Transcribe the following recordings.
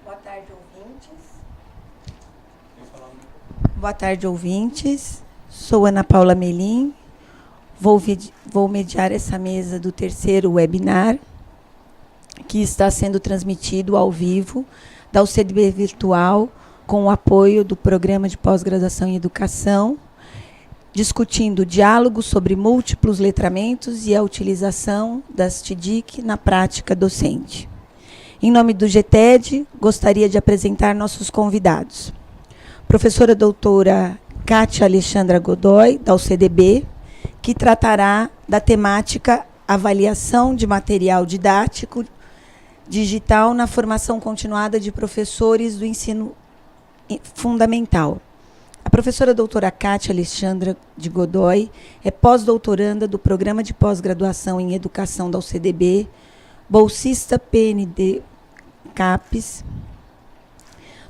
Boa tarde, ouvintes. Boa tarde, ouvintes. Sou Ana Paula Melim. Vou mediar essa mesa do terceiro webinar, que está sendo transmitido ao vivo da UCDB Virtual, com o apoio do Programa de Pós-Graduação em Educação, discutindo diálogo sobre múltiplos letramentos e a utilização das TDIC na prática docente. Em nome do GTED, gostaria de apresentar nossos convidados. Professora doutora Kátia Alexandra Godoy, da UCDB, que tratará da temática avaliação de material didático digital na formação continuada de professores do ensino fundamental. A professora doutora Kátia Alexandra de Godoy é pós-doutoranda do Programa de Pós-Graduação em Educação da UCDB, bolsista PND CAPES,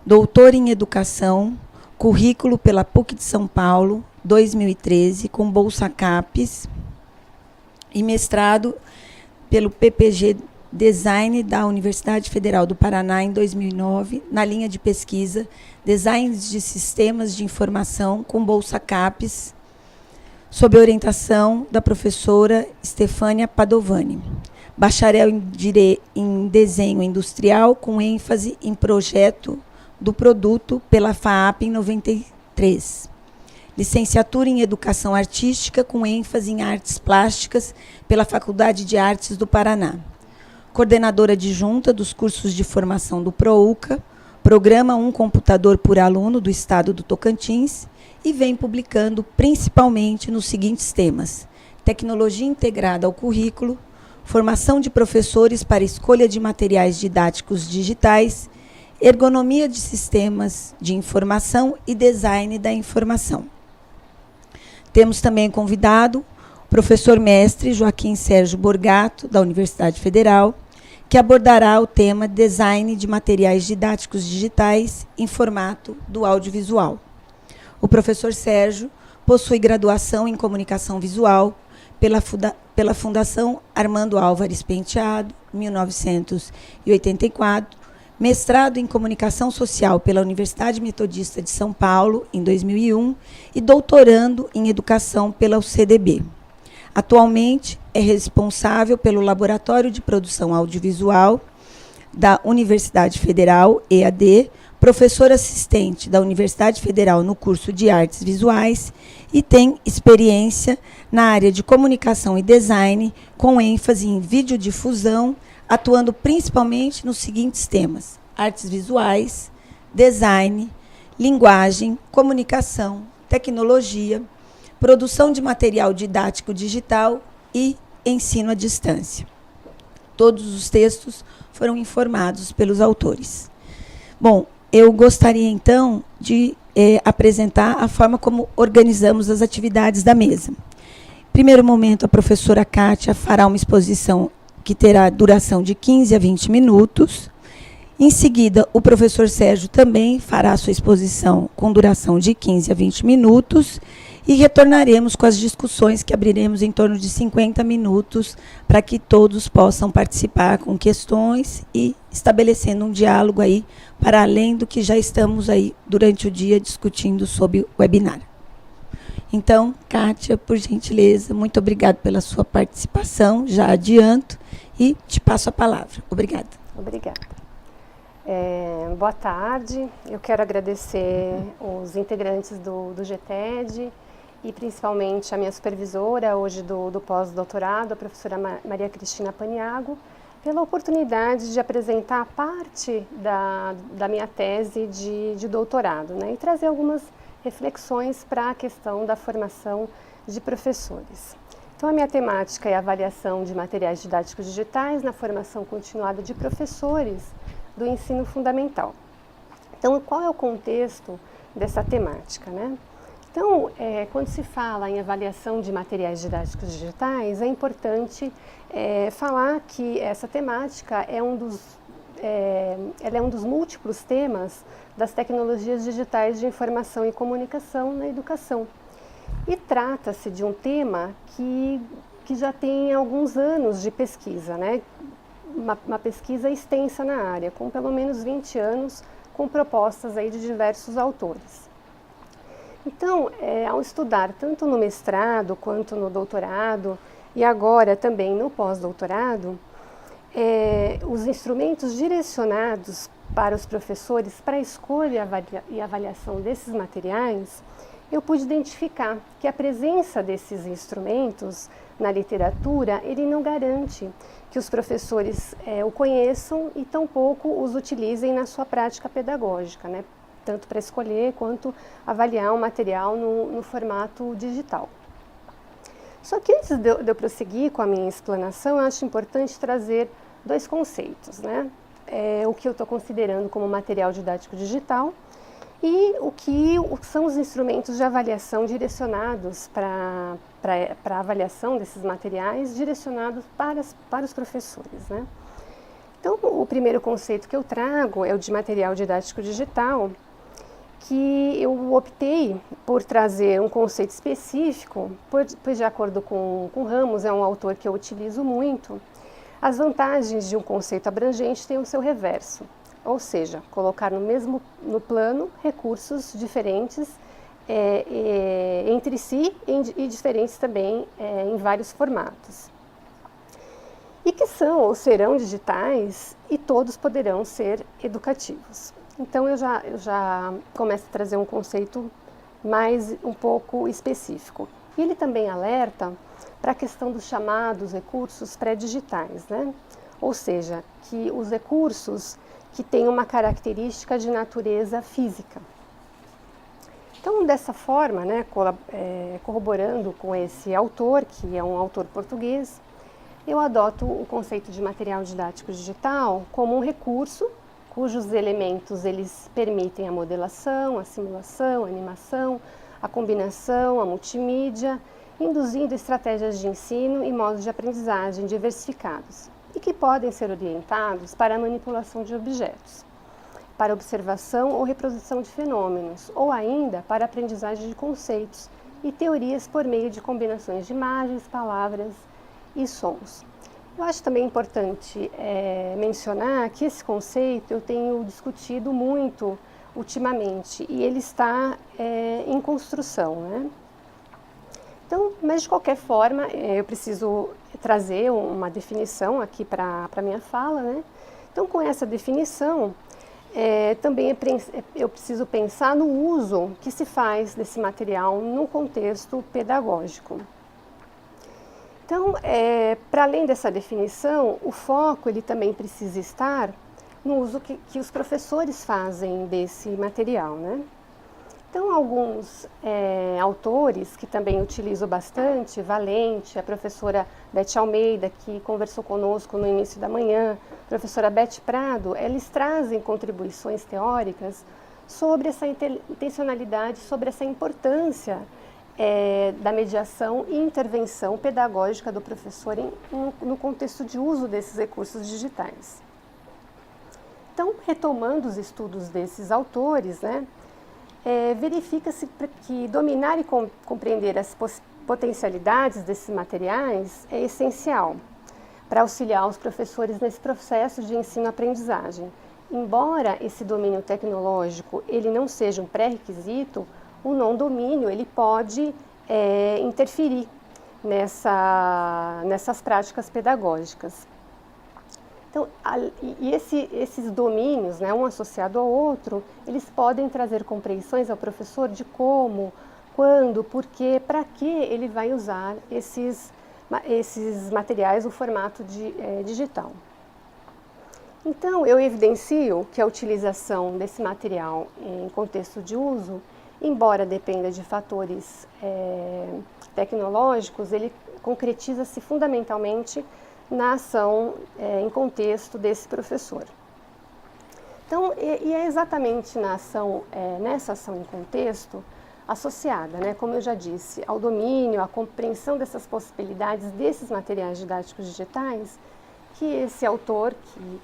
doutora em Educação, currículo pela PUC de São Paulo, 2013, com bolsa CAPES, e mestrado pelo PPG Design da Universidade Federal do Paraná, em 2009, na linha de pesquisa Design de Sistemas de Informação, com bolsa CAPES, sob orientação da professora Stefânia Padovani. Bacharel em Desenho Industrial, com ênfase em Projeto do Produto, pela FAAP, em 93. Licenciatura em Educação Artística, com ênfase em Artes Plásticas, pela Faculdade de Artes do Paraná. Coordenadora adjunta dos cursos de formação do PROUCA, Programa Um Computador por Aluno do Estado do Tocantins, e vem publicando principalmente nos seguintes temas: tecnologia integrada ao currículo, formação de professores para escolha de materiais didáticos digitais, ergonomia de sistemas de informação e design da informação. Temos também convidado o professor mestre Joaquim Sérgio Borgato, da Universidade Federal, que abordará o tema design de materiais didáticos digitais em formato do audiovisual. O professor Sérgio possui graduação em comunicação visual pela Fundação Armando Álvares Penteado, 1984, mestrado em Comunicação Social pela Universidade Metodista de São Paulo, em 2001, e doutorando em Educação pela UCDB. Atualmente, é responsável pelo Laboratório de Produção Audiovisual da Universidade Federal, EAD, professor assistente da Universidade Federal no curso de Artes Visuais e tem experiência na área de comunicação e design, com ênfase em videodifusão, atuando principalmente nos seguintes temas: artes visuais, design, linguagem, comunicação, tecnologia, produção de material didático digital e ensino à distância. Todos os textos foram informados pelos autores. Bom, eu gostaria, então, de apresentar a forma como organizamos as atividades da mesa. Em primeiro momento, a professora Kátia fará uma exposição que terá duração de 15 a 20 minutos. Em seguida, o professor Sérgio também fará sua exposição com duração de 15 a 20 minutos e retornaremos com as discussões, que abriremos em torno de 50 minutos, para que todos possam participar com questões e estabelecendo um diálogo aí, para além do que já estamos aí durante o dia discutindo sobre o webinar. Então, Kátia, por gentileza, muito obrigada pela sua participação, já adianto, e te passo a palavra. Obrigada. Obrigada. Boa tarde. Eu quero agradecer os integrantes do GTED e principalmente a minha supervisora hoje do pós-doutorado, a professora Maria Cristina Paniago, pela oportunidade de apresentar parte da minha tese de doutorado, né, e trazer algumas reflexões para a questão da formação de professores. Então, a minha temática é a avaliação de materiais didáticos digitais na formação continuada de professores do ensino fundamental. Então, qual é o contexto dessa temática, né? Então, quando se fala em avaliação de materiais didáticos digitais, é importante falar que essa temática ela é um dos múltiplos temas das tecnologias digitais de informação e comunicação na educação. E trata-se de um tema que já tem alguns anos de pesquisa, né? uma pesquisa extensa na área, com pelo menos 20 anos, com propostas aí de diversos autores. Então, ao estudar tanto no mestrado quanto no doutorado e agora também no pós-doutorado, os instrumentos direcionados para os professores para a escolha e avaliação desses materiais, eu pude identificar que a presença desses instrumentos na literatura, ele não garante que os professores o conheçam e tampouco os utilizem na sua prática pedagógica, né? Tanto para escolher quanto avaliar um material no formato digital. Só que antes de eu prosseguir com a minha explanação, eu acho importante trazer dois conceitos, né? O que eu estou considerando como material didático digital e o que são os instrumentos de avaliação direcionados para a avaliação desses materiais, direcionados para os professores, né? Então, o primeiro conceito que eu trago é o de material didático digital, que eu optei por trazer um conceito específico, pois de acordo com Ramos, é um autor que eu utilizo muito. As vantagens de um conceito abrangente têm o seu reverso, ou seja, colocar no plano recursos diferentes entre si e diferentes também em vários formatos. E que são ou serão digitais e todos poderão ser educativos. Então eu já começo a trazer um conceito mais um pouco específico. E ele também alerta para a questão dos chamados recursos pré-digitais, né? Ou seja, que os recursos que têm uma característica de natureza física. Então, dessa forma, né, corroborando com esse autor, que é um autor português, eu adoto o conceito de material didático digital como um recurso cujos elementos eles permitem a modelação, a simulação, a animação, a combinação, a multimídia, induzindo estratégias de ensino e modos de aprendizagem diversificados e que podem ser orientados para a manipulação de objetos, para observação ou reprodução de fenômenos, ou ainda para a aprendizagem de conceitos e teorias por meio de combinações de imagens, palavras e sons. Eu acho também importante mencionar que esse conceito eu tenho discutido muito ultimamente e ele está em construção, né? Então, mas de qualquer forma, eu preciso trazer uma definição aqui para a minha fala, né? Então, com essa definição, também eu preciso pensar no uso que se faz desse material no contexto pedagógico. Então, para além dessa definição, o foco ele também precisa estar no uso que os professores fazem desse material, né? Então, alguns autores que também utilizo bastante, Valente, a professora Beth Almeida, que conversou conosco no início da manhã, a professora Beth Prado, eles trazem contribuições teóricas sobre essa intencionalidade, sobre essa importância da mediação e intervenção pedagógica do professor no contexto de uso desses recursos digitais. Então, retomando os estudos desses autores, né, verifica-se que dominar e compreender as potencialidades desses materiais é essencial para auxiliar os professores nesse processo de ensino-aprendizagem. Embora esse domínio tecnológico ele não seja um pré-requisito, o não domínio ele pode interferir nessas práticas pedagógicas. Então, esses domínios, né, um associado ao outro, eles podem trazer compreensões ao professor de como, quando, por quê, para que ele vai usar esses materiais no formato digital. Então, eu evidencio que a utilização desse material em contexto de uso, embora dependa de fatores tecnológicos, ele concretiza-se fundamentalmente na ação em contexto desse professor. Então, e é exatamente nessa ação em contexto, associada, né, como eu já disse, ao domínio, à compreensão dessas possibilidades desses materiais didáticos digitais, que esse autor,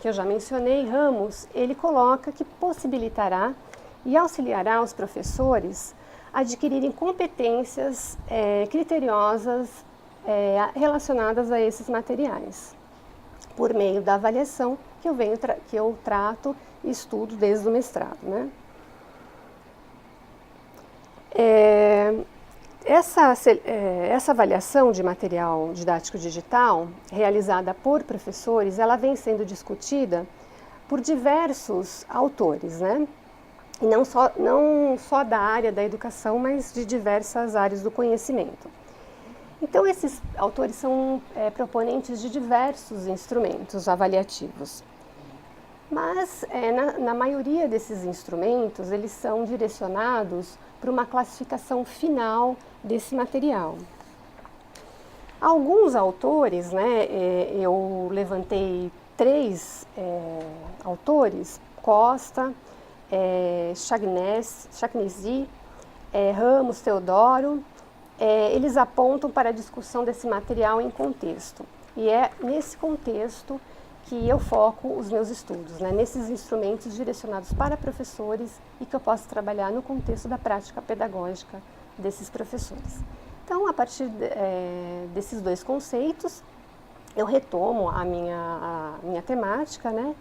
que eu já mencionei, Ramos, ele coloca que possibilitará e auxiliará os professores a adquirirem competências criteriosas relacionadas a esses materiais. por meio da avaliação que eu trato e estudo desde o mestrado, né? Essa avaliação de material didático digital, realizada por professores, ela vem sendo discutida por diversos autores, né? E não só da área da educação, mas de diversas áreas do conhecimento. Então, esses autores são proponentes de diversos instrumentos avaliativos. Mas, na maioria desses instrumentos, eles são direcionados para uma classificação final desse material. Alguns autores, né, eu levantei 3 autores, Costa, Chagnesi, Ramos, Teodoro, eles apontam para a discussão desse material em contexto. E é nesse contexto que eu foco os meus estudos, né, nesses instrumentos direcionados para professores e que eu posso trabalhar no contexto da prática pedagógica desses professores. Então, a partir desses 2 conceitos, eu retomo a minha temática, né,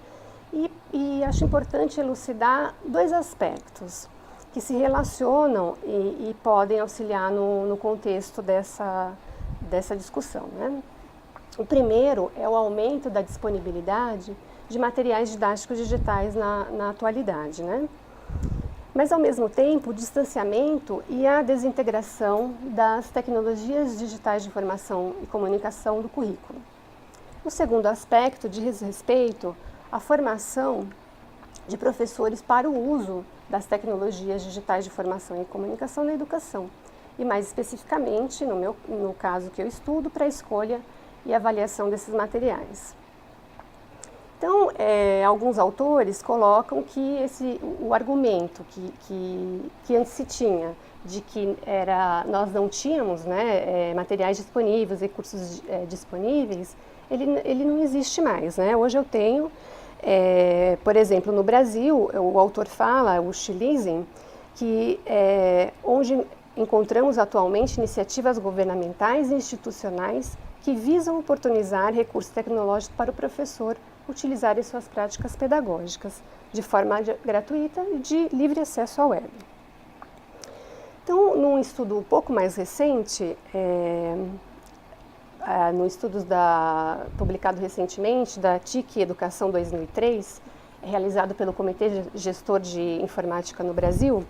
e acho importante elucidar 2 aspectos que se relacionam e podem auxiliar no contexto dessa discussão, né? O primeiro é o aumento da disponibilidade de materiais didáticos digitais na atualidade, né? Mas, ao mesmo tempo, o distanciamento e a desintegração das tecnologias digitais de informação e comunicação do currículo. O segundo aspecto diz respeito à formação de professores para o uso das tecnologias digitais de informação e comunicação na educação, e mais especificamente, no caso que eu estudo, para a escolha e avaliação desses materiais. Então, alguns autores colocam que o argumento que antes se tinha de que nós não tínhamos, né, materiais disponíveis, recursos disponíveis, ele não existe mais, né? Hoje eu tenho, por exemplo, no Brasil, o autor fala, o Schliesen, que onde encontramos atualmente iniciativas governamentais e institucionais que visam oportunizar recursos tecnológicos para o professor utilizar em suas práticas pedagógicas, de forma gratuita e de livre acesso à web. Então, num estudo um pouco mais recente, no estudo publicado recentemente, da TIC Educação 2003, realizado pelo Comitê Gestor de Informática no Brasil,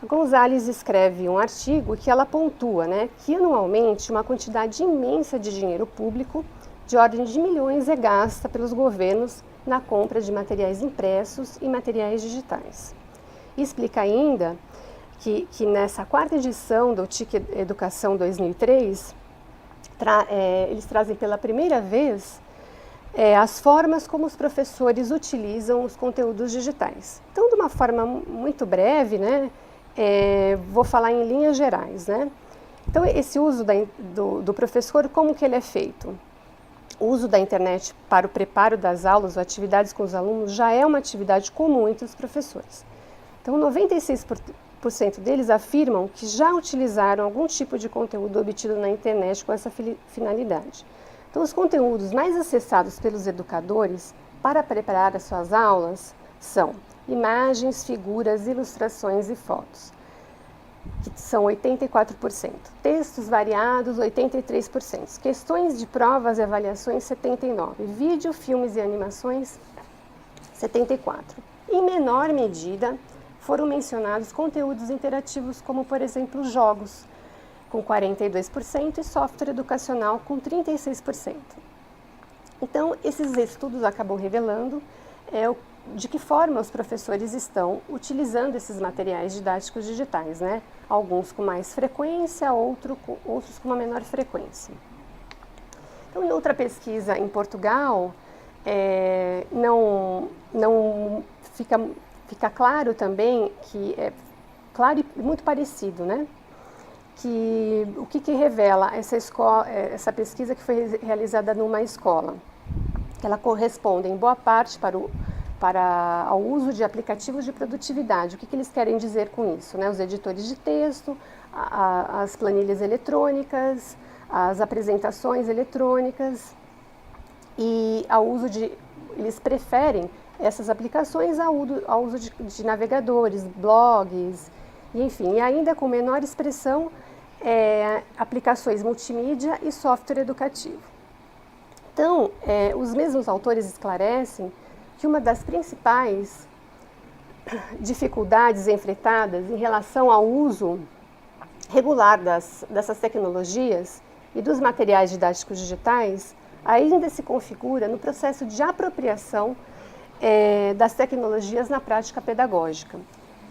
a Gonzalez escreve um artigo que ela pontua, né, que anualmente uma quantidade imensa de dinheiro público, de ordem de milhões, é gasta pelos governos na compra de materiais impressos e materiais digitais. E explica ainda que nessa 4ª edição do TIC Educação 2003, eles trazem pela primeira vez as formas como os professores utilizam os conteúdos digitais. Então, de uma forma muito breve, né, vou falar em linhas gerais, né? Então, esse uso do professor, como que ele é feito? O uso da internet para o preparo das aulas ou atividades com os alunos já é uma atividade comum entre os professores. Então, 96% deles afirmam que já utilizaram algum tipo de conteúdo obtido na internet com essa finalidade. Então, os conteúdos mais acessados pelos educadores para preparar as suas aulas são imagens, figuras, ilustrações e fotos, que são 84%. Textos variados, 83%. Questões de provas e avaliações, 79%. Vídeo, filmes e animações, 74%. Em menor medida, foram mencionados conteúdos interativos como, por exemplo, jogos, com 42%, e software educacional, com 36%. Então, esses estudos acabam revelando de que forma os professores estão utilizando esses materiais didáticos digitais, né? Alguns com mais frequência, outros com uma menor frequência. Então, em outra pesquisa em Portugal, não fica claro também que claro e muito parecido, né? Que o que revela essa pesquisa que foi realizada numa escola? Ela corresponde em boa parte ao uso de aplicativos de produtividade. O que eles querem dizer com isso, né? Os editores de texto, as planilhas eletrônicas, as apresentações eletrônicas. e eles preferem essas aplicações ao uso de navegadores, blogs, e, enfim, e ainda com menor expressão, aplicações multimídia e software educativo. Então, os mesmos autores esclarecem que uma das principais dificuldades enfrentadas em relação ao uso regular dessas tecnologias e dos materiais didáticos digitais ainda se configura no processo de apropriação das tecnologias na prática pedagógica.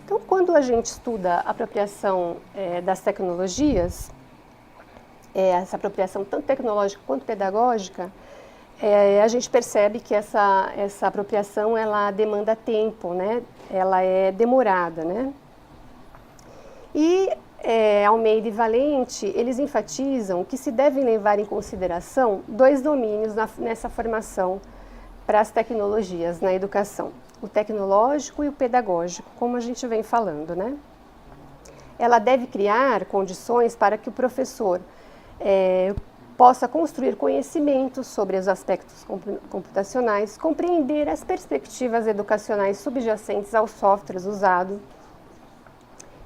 Então, quando a gente estuda a apropriação das tecnologias, essa apropriação tanto tecnológica quanto pedagógica, a gente percebe que essa apropriação ela demanda tempo, né? Ela é demorada, né? E Almeida e Valente, eles enfatizam que se devem levar em consideração dois domínios nessa formação para as tecnologias na educação, o tecnológico e o pedagógico, como a gente vem falando, né? Ela deve criar condições para que o professor possa construir conhecimentos sobre os aspectos computacionais, compreender as perspectivas educacionais subjacentes aos softwares usados,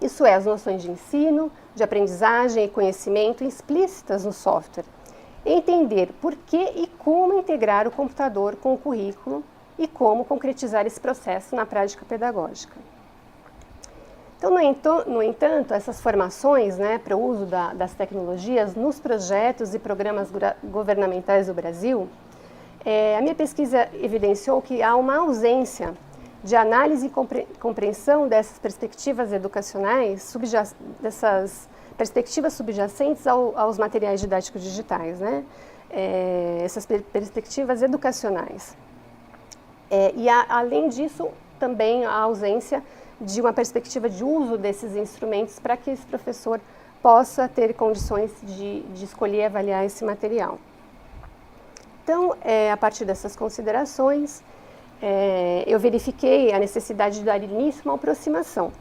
isso é, as noções de ensino, de aprendizagem e conhecimento explícitas no software, entender por que e como integrar o computador com o currículo e como concretizar esse processo na prática pedagógica. Então, no entanto, essas formações, né, para o uso das tecnologias nos projetos e programas governamentais do Brasil, a minha pesquisa evidenciou que há uma ausência de análise e compreensão dessas perspectivas educacionais, dessas perspectivas subjacentes aos materiais didáticos digitais, né? Essas perspectivas educacionais. Além disso, também a ausência de uma perspectiva de uso desses instrumentos para que esse professor possa ter condições de escolher e avaliar esse material. Então, a partir dessas considerações, eu verifiquei a necessidade de dar início a uma aproximação.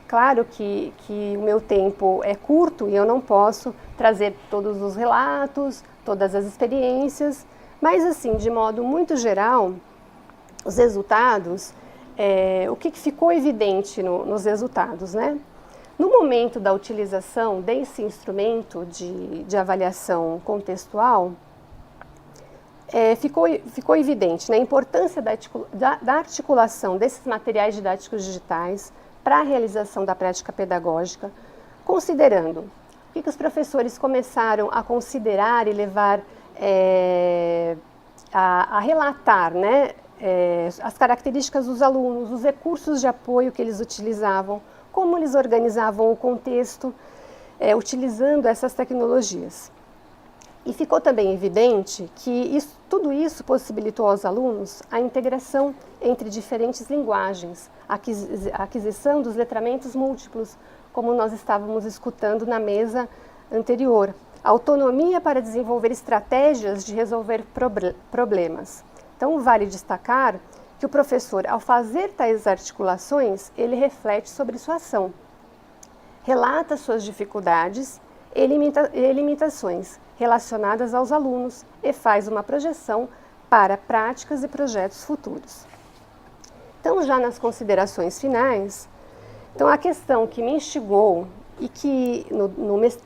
Claro que o meu tempo é curto e eu não posso trazer todos os relatos, todas as experiências, mas assim, de modo muito geral, os resultados, o que ficou evidente nos resultados, né? No momento da utilização desse instrumento de avaliação contextual, ficou evidente, né, a importância da articulação desses materiais didáticos digitais para a realização da prática pedagógica, considerando o que os professores começaram a considerar e levar a relatar, né, as características dos alunos, os recursos de apoio que eles utilizavam, como eles organizavam o contexto, utilizando essas tecnologias. E ficou também evidente que tudo isso possibilitou aos alunos a integração entre diferentes linguagens, a aquisição dos letramentos múltiplos, como nós estávamos escutando na mesa anterior, autonomia para desenvolver estratégias de resolver problemas. Então, vale destacar que o professor, ao fazer tais articulações, ele reflete sobre sua ação, relata suas dificuldades e limitações relacionadas aos alunos e faz uma projeção para práticas e projetos futuros. Então, já nas considerações finais, então a questão que me instigou e que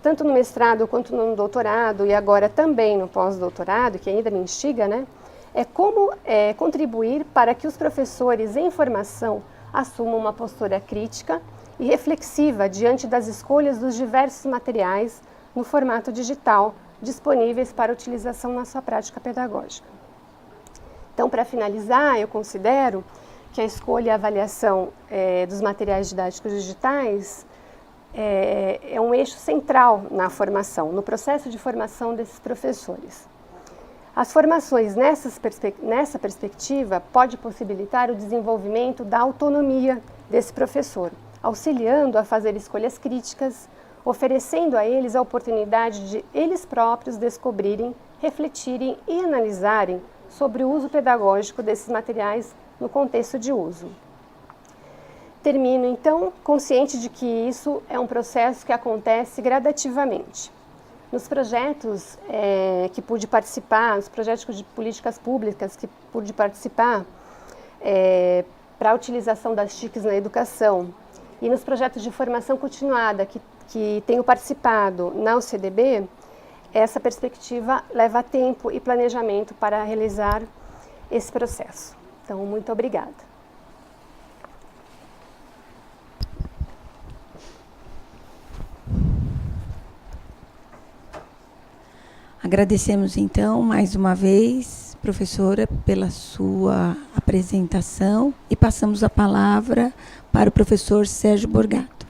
tanto no mestrado quanto no doutorado e agora também no pós-doutorado, que ainda me instiga, né, é como contribuir para que os professores em formação assumam uma postura crítica e reflexiva diante das escolhas dos diversos materiais no formato digital disponíveis para utilização na sua prática pedagógica. Então, para finalizar, eu considero que a escolha e a avaliação dos materiais didáticos digitais é um eixo central na formação, no processo de formação desses professores. As formações nessa perspectiva pode possibilitar o desenvolvimento da autonomia desse professor, auxiliando a fazer escolhas críticas, oferecendo a eles a oportunidade de eles próprios descobrirem, refletirem e analisarem sobre o uso pedagógico desses materiais no contexto de uso. Termino, então, consciente de que isso é um processo que acontece gradativamente. Nos projetos que pude participar, nos projetos de políticas públicas que pude participar, para a utilização das TICs na educação, e nos projetos de formação continuada que tenho participado na UCDB, essa perspectiva leva tempo e planejamento para realizar esse processo. Então, muito obrigada. Agradecemos, então, mais uma vez, professora, pela sua apresentação e passamos a palavra para o professor Sérgio Borgato.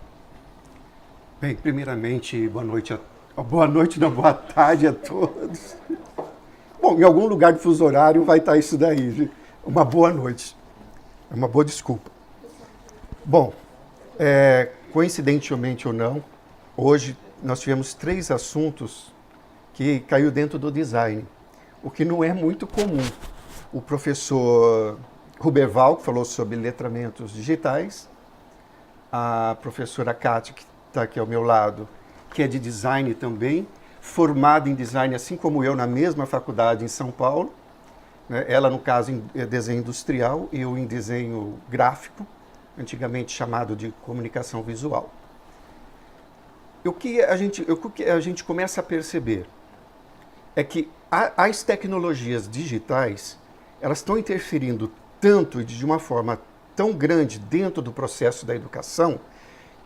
Bem, primeiramente, boa tarde a todos. Bom, em algum lugar do fuso horário vai estar isso daí. Uma boa noite. É uma boa desculpa. Bom, coincidentemente ou não, hoje nós tivemos 3 assuntos que caiu dentro do design, o que não é muito comum. O professor Ruberval, que falou sobre letramentos digitais, a professora Kátia, que está aqui ao meu lado, que é de design também, formada em design, assim como eu, na mesma faculdade em São Paulo, né? Ela, no caso, em desenho industrial e eu em desenho gráfico, antigamente chamado de comunicação visual. O que a gente começa a perceber é que as tecnologias digitais, elas estão interferindo tanto e de uma forma tão grande dentro do processo da educação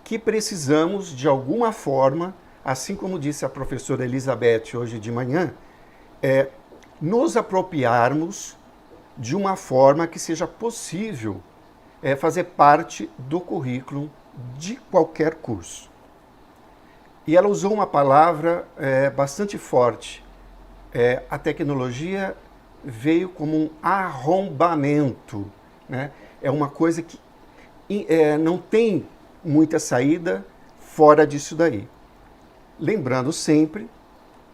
que precisamos, de alguma forma, assim como disse a professora Elizabeth hoje de manhã, nos apropriarmos de uma forma que seja possível fazer parte do currículo de qualquer curso. E ela usou uma palavra bastante forte. A tecnologia veio como um arrombamento, né? É uma coisa que não tem muita saída fora disso daí. Lembrando sempre,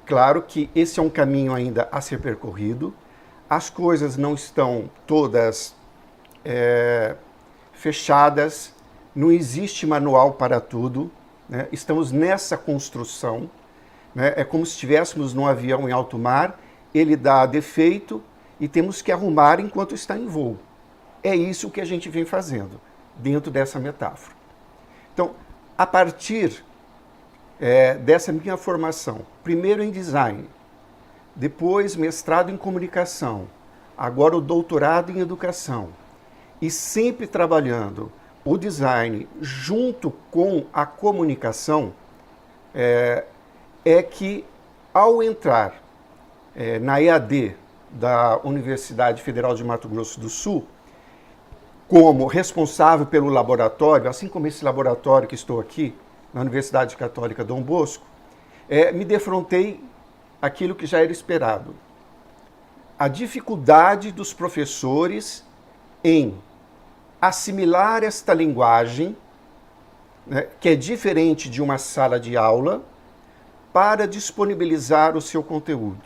claro que esse é um caminho ainda a ser percorrido, as coisas não estão todas fechadas, não existe manual para tudo, né? Estamos nessa construção. É como se estivéssemos num avião em alto mar, ele dá defeito e temos que arrumar enquanto está em voo. É isso que a gente vem fazendo dentro dessa metáfora. Então, a partir dessa minha formação, primeiro em design, depois mestrado em comunicação, agora o doutorado em educação, e sempre trabalhando o design junto com a comunicação, que, ao entrar na EAD da Universidade Federal de Mato Grosso do Sul, como responsável pelo laboratório, assim como esse laboratório que estou aqui, na Universidade Católica Dom Bosco, me defrontei aquilo que já era esperado. A dificuldade dos professores em assimilar esta linguagem, né, que é diferente de uma sala de aula, para disponibilizar o seu conteúdo.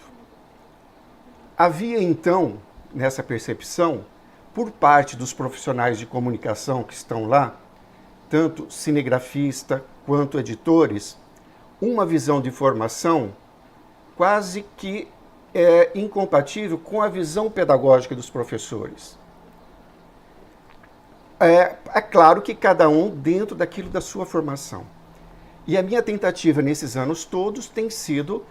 Havia, então, nessa percepção, por parte dos profissionais de comunicação que estão lá, tanto cinegrafista quanto editores, uma visão de formação quase que incompatível com a visão pedagógica dos professores. É claro que cada um dentro daquilo da sua formação. E a minha tentativa nesses anos todos tem sido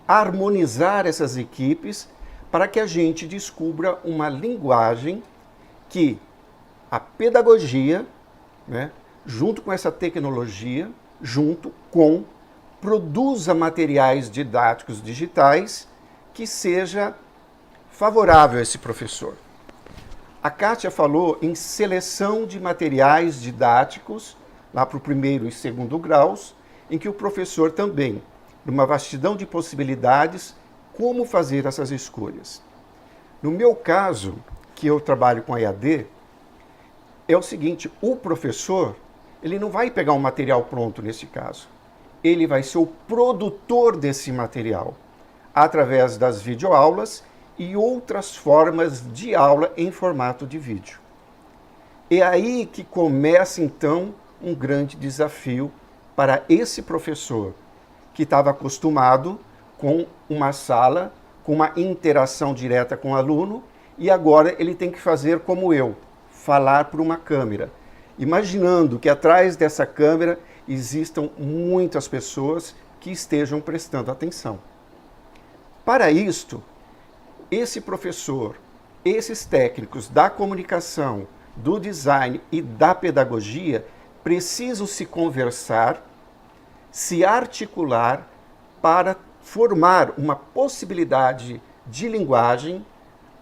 harmonizar essas equipes para que a gente descubra uma linguagem que a pedagogia, né, junto com essa tecnologia, produza materiais didáticos digitais que seja favorável a esse professor. A Kátia falou em seleção de materiais didáticos lá para o 1º e 2º graus, em que o professor também, numa vastidão de possibilidades, como fazer essas escolhas. No meu caso, que eu trabalho com a EAD, é o seguinte, o professor, ele não vai pegar um material pronto nesse caso. Ele vai ser o produtor desse material, através das videoaulas e outras formas de aula em formato de vídeo. É aí que começa, então, um grande desafio para esse professor, que estava acostumado com uma sala, com uma interação direta com o aluno, e agora ele tem que fazer como eu, falar por uma câmera, imaginando que atrás dessa câmera existam muitas pessoas que estejam prestando atenção. Para isto, esse professor, esses técnicos da comunicação, do design e da pedagogia precisam se conversar, se articular para formar uma possibilidade de linguagem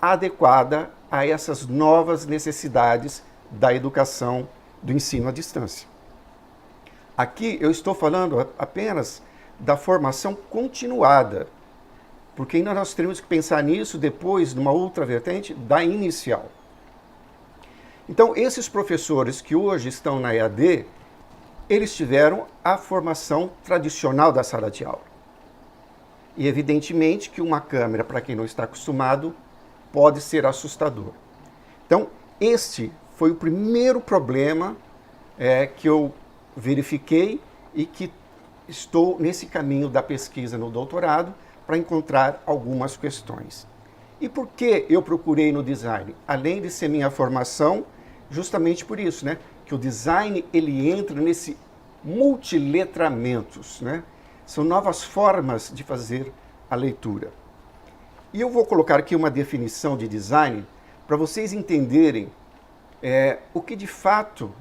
adequada a essas novas necessidades da educação, do ensino à distância. Aqui eu estou falando apenas da formação continuada, porque ainda nós teremos que pensar nisso depois, numa outra vertente, da inicial. Então, esses professores que hoje estão na EAD, eles tiveram a formação tradicional da sala de aula. E evidentemente que uma câmera, para quem não está acostumado, pode ser assustador. Então, este foi o primeiro problema que eu verifiquei e que estou nesse caminho da pesquisa no doutorado para encontrar algumas questões. E por que eu procurei no design? Além de ser minha formação, justamente por isso, né? Que o design ele entra nesse multiletramentos, né? São novas formas de fazer a leitura. E eu vou colocar aqui uma definição de design para vocês entenderem o que de fato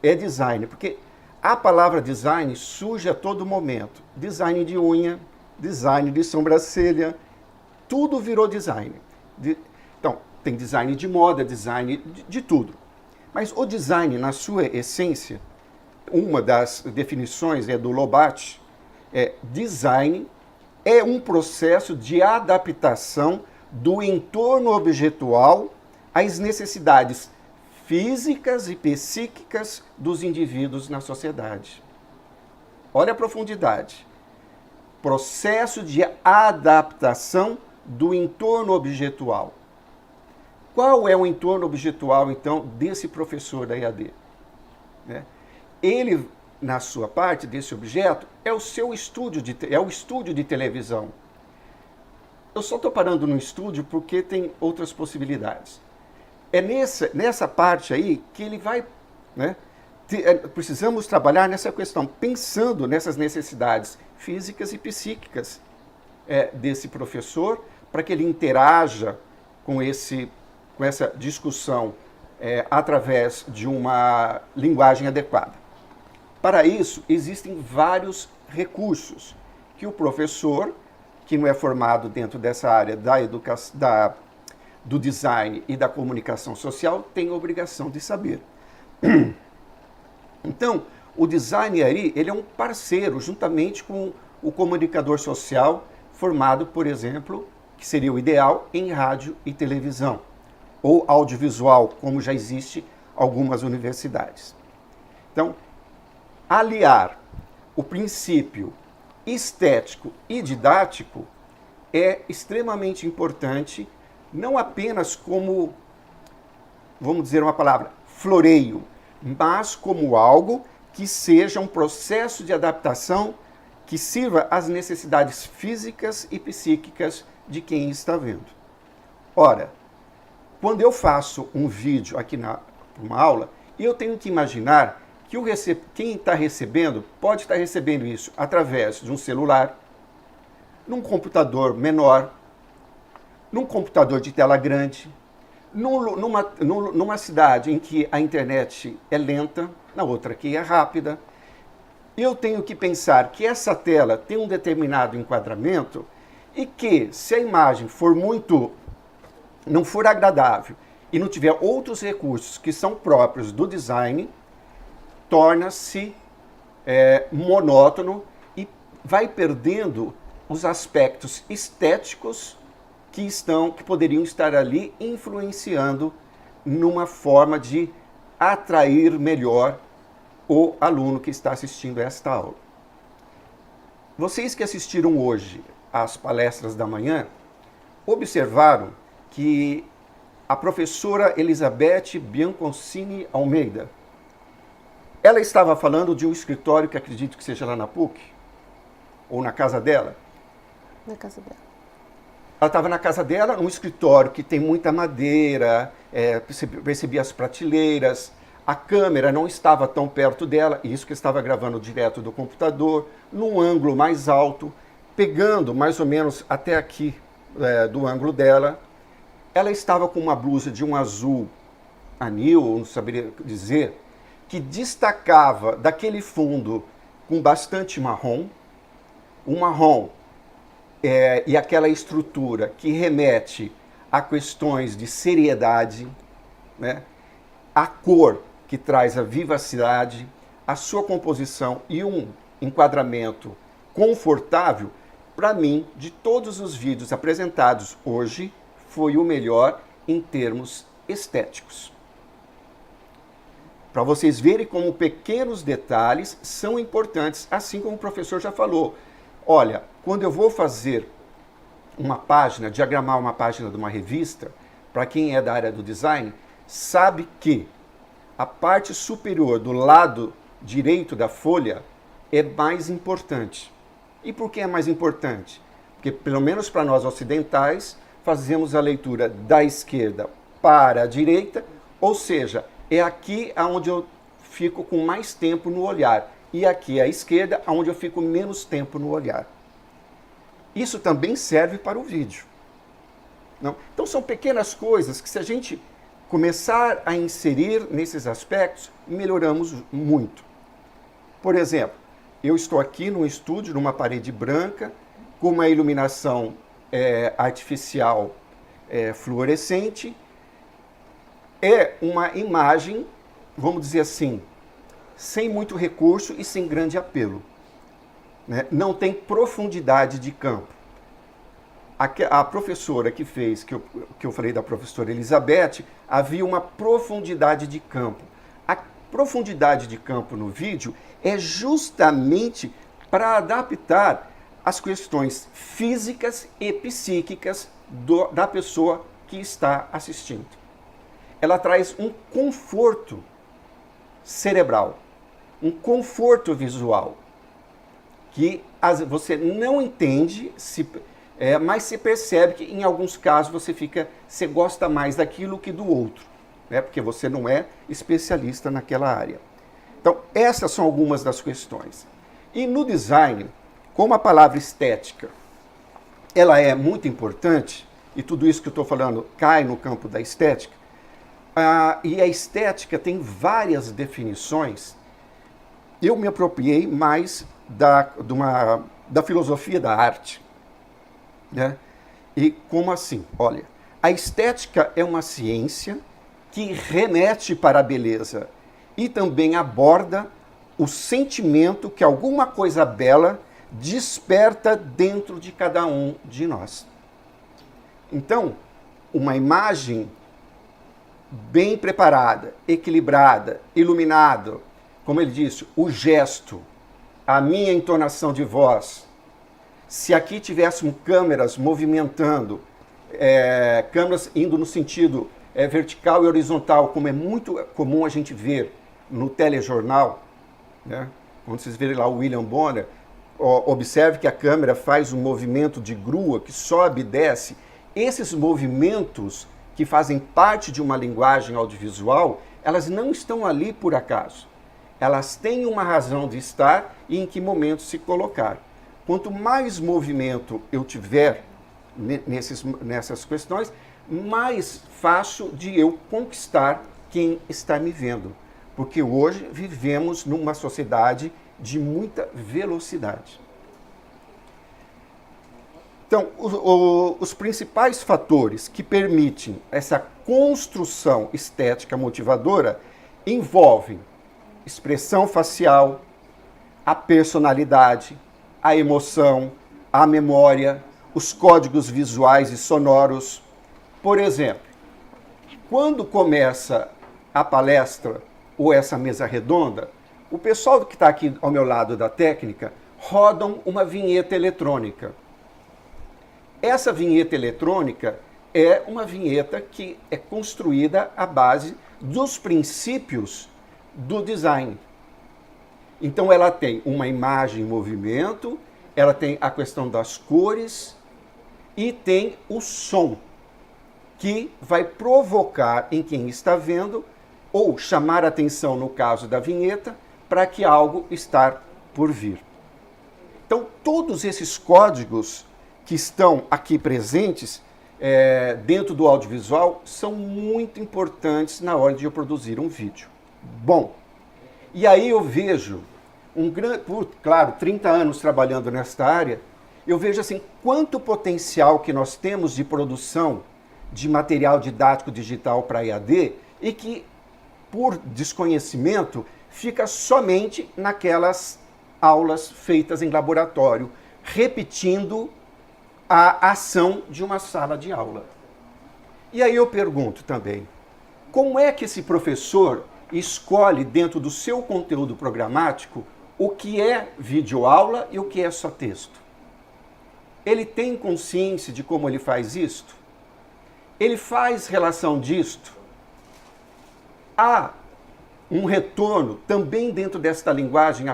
é design, porque a palavra design surge a todo momento. Design de unha, design de sobrancelha, tudo virou design. Então, tem design de moda, design de tudo. Mas o design, na sua essência, uma das definições é do Lobat, design é um processo de adaptação do entorno objetual às necessidades físicas e psíquicas dos indivíduos na sociedade. Olha a profundidade. Processo de adaptação do entorno objetual. Qual é o entorno objetual, então, desse professor da EAD? Ele, na sua parte, desse objeto, é o seu estúdio, é o estúdio de televisão. Eu só estou parando no estúdio porque tem outras possibilidades. É nessa parte aí que ele vai... precisamos trabalhar nessa questão, pensando nessas necessidades físicas e psíquicas desse professor, para que ele interaja com essa discussão através de uma linguagem adequada. Para isso, existem vários recursos que o professor, que não é formado dentro dessa área do design e da comunicação social, tem a obrigação de saber. Então, o design aí, ele é um parceiro, juntamente com o comunicador social, formado, por exemplo, que seria o ideal, em rádio e televisão, ou audiovisual, como já existe algumas universidades. Então, aliar o princípio estético e didático é extremamente importante, não apenas como, vamos dizer uma palavra, floreio, mas como algo que seja um processo de adaptação que sirva às necessidades físicas e psíquicas de quem está vendo. Ora, quando eu faço um vídeo aqui uma aula, eu tenho que imaginar que quem está recebendo pode estar recebendo isso através de um celular, num computador menor, num computador de tela grande, numa cidade em que a internet é lenta, na outra que é rápida. Eu tenho que pensar que essa tela tem um determinado enquadramento e que, se a imagem não for agradável e não tiver outros recursos que são próprios do design, torna-se monótono e vai perdendo os aspectos estéticos que poderiam estar ali influenciando numa forma de atrair melhor o aluno que está assistindo a esta aula. Vocês que assistiram hoje às palestras da manhã, observaram que a professora Elizabeth Bianconcini Almeida, ela estava falando de um escritório que acredito que seja lá na PUC. Ou na casa dela? Na casa dela. Ela estava na casa dela, num escritório que tem muita madeira, percebia as prateleiras, a câmera não estava tão perto dela, isso que estava gravando direto do computador, num ângulo mais alto, pegando mais ou menos até aqui do ângulo dela. Ela estava com uma blusa de um azul anil, não saberia dizer, que destacava daquele fundo com bastante marrom, um marrom e aquela estrutura que remete a questões de seriedade, né? A cor que traz a vivacidade, a sua composição e um enquadramento confortável, para mim, de todos os vídeos apresentados hoje, foi o melhor em termos estéticos. Para vocês verem como pequenos detalhes são importantes, assim como o professor já falou. Olha, quando eu vou fazer uma página, diagramar uma página de uma revista, para quem é da área do design, sabe que a parte superior do lado direito da folha é mais importante. E por que é mais importante? Porque, pelo menos para nós ocidentais, fazemos a leitura da esquerda para a direita, ou seja, é aqui onde eu fico com mais tempo no olhar. E aqui à esquerda, onde eu fico menos tempo no olhar. Isso também serve para o vídeo. Não? Então são pequenas coisas que, se a gente começar a inserir nesses aspectos, melhoramos muito. Por exemplo, eu estou aqui num estúdio, numa parede branca, com uma iluminação artificial fluorescente. É uma imagem, vamos dizer assim, sem muito recurso e sem grande apelo. Né? Não tem profundidade de campo. A professora que fez, que eu falei da professora Elizabeth, havia uma profundidade de campo. A profundidade de campo no vídeo é justamente para adaptar as questões físicas e psíquicas da pessoa que está assistindo. Ela traz um conforto cerebral, um conforto visual, que você não entende, mas se percebe que em alguns casos você gosta mais daquilo que do outro, né? Porque você não é especialista naquela área. Então, essas são algumas das questões. E no design, como a palavra estética, ela é muito importante, e tudo isso que eu estou falando cai no campo da estética, e a estética tem várias definições. Eu me apropriei mais da filosofia da arte. Né? E como assim? Olha, a estética é uma ciência que remete para a beleza e também aborda o sentimento que alguma coisa bela desperta dentro de cada um de nós. Então, uma imagem bem preparada, equilibrada, iluminada, como ele disse, o gesto, a minha entonação de voz. Se aqui tivéssemos câmeras movimentando, câmeras indo no sentido vertical e horizontal, como é muito comum a gente ver no telejornal, né? Quando vocês verem lá o William Bonner, observe que a câmera faz um movimento de grua que sobe e desce. Esses movimentos que fazem parte de uma linguagem audiovisual, elas não estão ali por acaso. Elas têm uma razão de estar e em que momento se colocar. Quanto mais movimento eu tiver nessas questões, mais fácil de eu conquistar quem está me vendo. Porque hoje vivemos numa sociedade de muita velocidade. Então, os principais fatores que permitem essa construção estética motivadora envolvem expressão facial, a personalidade, a emoção, a memória, os códigos visuais e sonoros. Por exemplo, quando começa a palestra ou essa mesa redonda, o pessoal que está aqui ao meu lado da técnica rodam uma vinheta eletrônica. Essa vinheta eletrônica é uma vinheta que é construída à base dos princípios do design. Então ela tem uma imagem em movimento ela tem a questão das cores e tem o som, que vai provocar em quem está vendo, ou chamar a atenção no caso da vinheta, para que algo está por vir. Então, todos esses códigos que estão aqui presentes dentro do audiovisual são muito importantes na hora de eu produzir um vídeo. Bom, e aí eu vejo, claro, 30 anos trabalhando nesta área, eu vejo assim, quanto potencial que nós temos de produção de material didático digital para EAD e que, por desconhecimento, fica somente naquelas aulas feitas em laboratório, repetindo a ação de uma sala de aula. E aí eu pergunto também, como é que esse professor escolhe dentro do seu conteúdo programático o que é videoaula e o que é só texto? Ele tem consciência de como ele faz isto? Ele faz relação disto? Há um retorno também dentro desta linguagem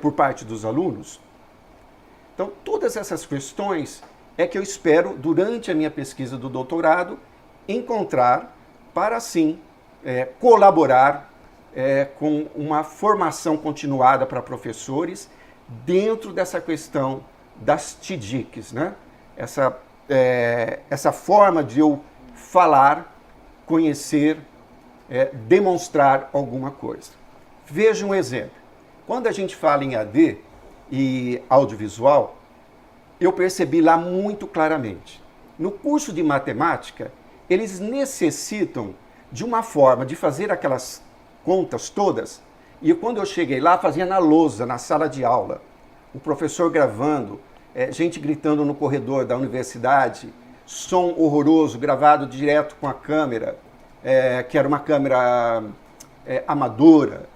por parte dos alunos? Então, todas essas questões é que eu espero, durante a minha pesquisa do doutorado, encontrar para, assim, colaborar com uma formação continuada para professores dentro dessa questão das TDICs, né? Essa forma de eu falar, conhecer, demonstrar alguma coisa. Veja um exemplo. Quando a gente fala em AD e audiovisual, eu percebi lá muito claramente. No curso de matemática, eles necessitam de uma forma de fazer aquelas contas todas, e quando eu cheguei lá, fazia na lousa, na sala de aula. O professor gravando, gente gritando no corredor da universidade, som horroroso, gravado direto com a câmera, que era uma câmera amadora.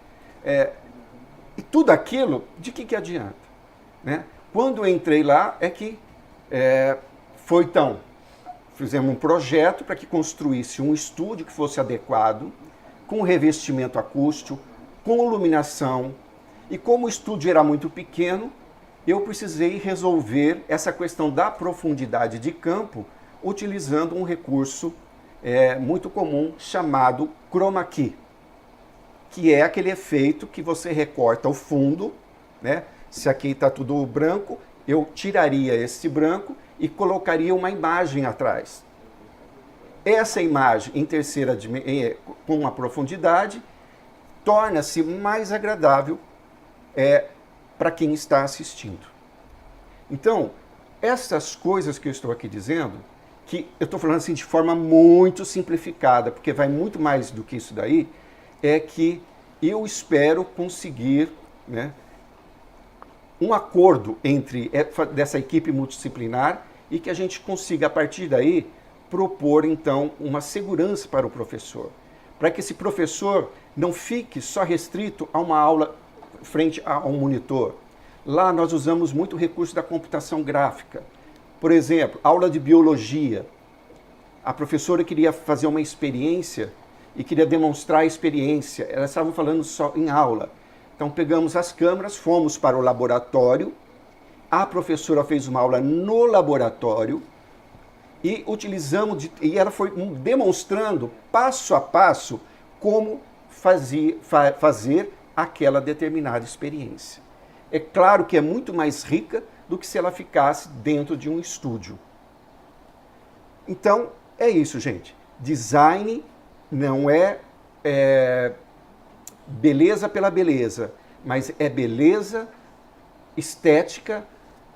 E tudo aquilo, de que adianta? Né? Quando eu entrei lá, fizemos um projeto para que construísse um estúdio que fosse adequado, com revestimento acústico, com iluminação, e como o estúdio era muito pequeno, eu precisei resolver essa questão da profundidade de campo utilizando um recurso muito comum chamado chroma key, que é aquele efeito que você recorta o fundo, né? Se aqui está tudo branco, eu tiraria esse branco e colocaria uma imagem atrás. Essa imagem em terceira dimensão, com uma profundidade, torna-se mais agradável para quem está assistindo. Então, essas coisas que eu estou aqui dizendo, que eu estou falando assim de forma muito simplificada, porque vai muito mais do que isso daí, é que eu espero conseguir, né, um acordo dessa equipe multidisciplinar e que a gente consiga, a partir daí, propor, então, uma segurança para o professor, para que esse professor não fique só restrito a uma aula frente a um monitor. Lá nós usamos muito o recurso da computação gráfica. Por exemplo, aula de biologia. A professora queria fazer uma experiência e queria demonstrar a experiência. Elas estavam falando só em aula. Então pegamos as câmeras, fomos para o laboratório, a professora fez uma aula no laboratório e ela foi demonstrando passo a passo como fazer aquela determinada experiência. É claro que é muito mais rica do que se ela ficasse dentro de um estúdio. Então, é isso, gente. Design não é beleza pela beleza, mas é beleza estética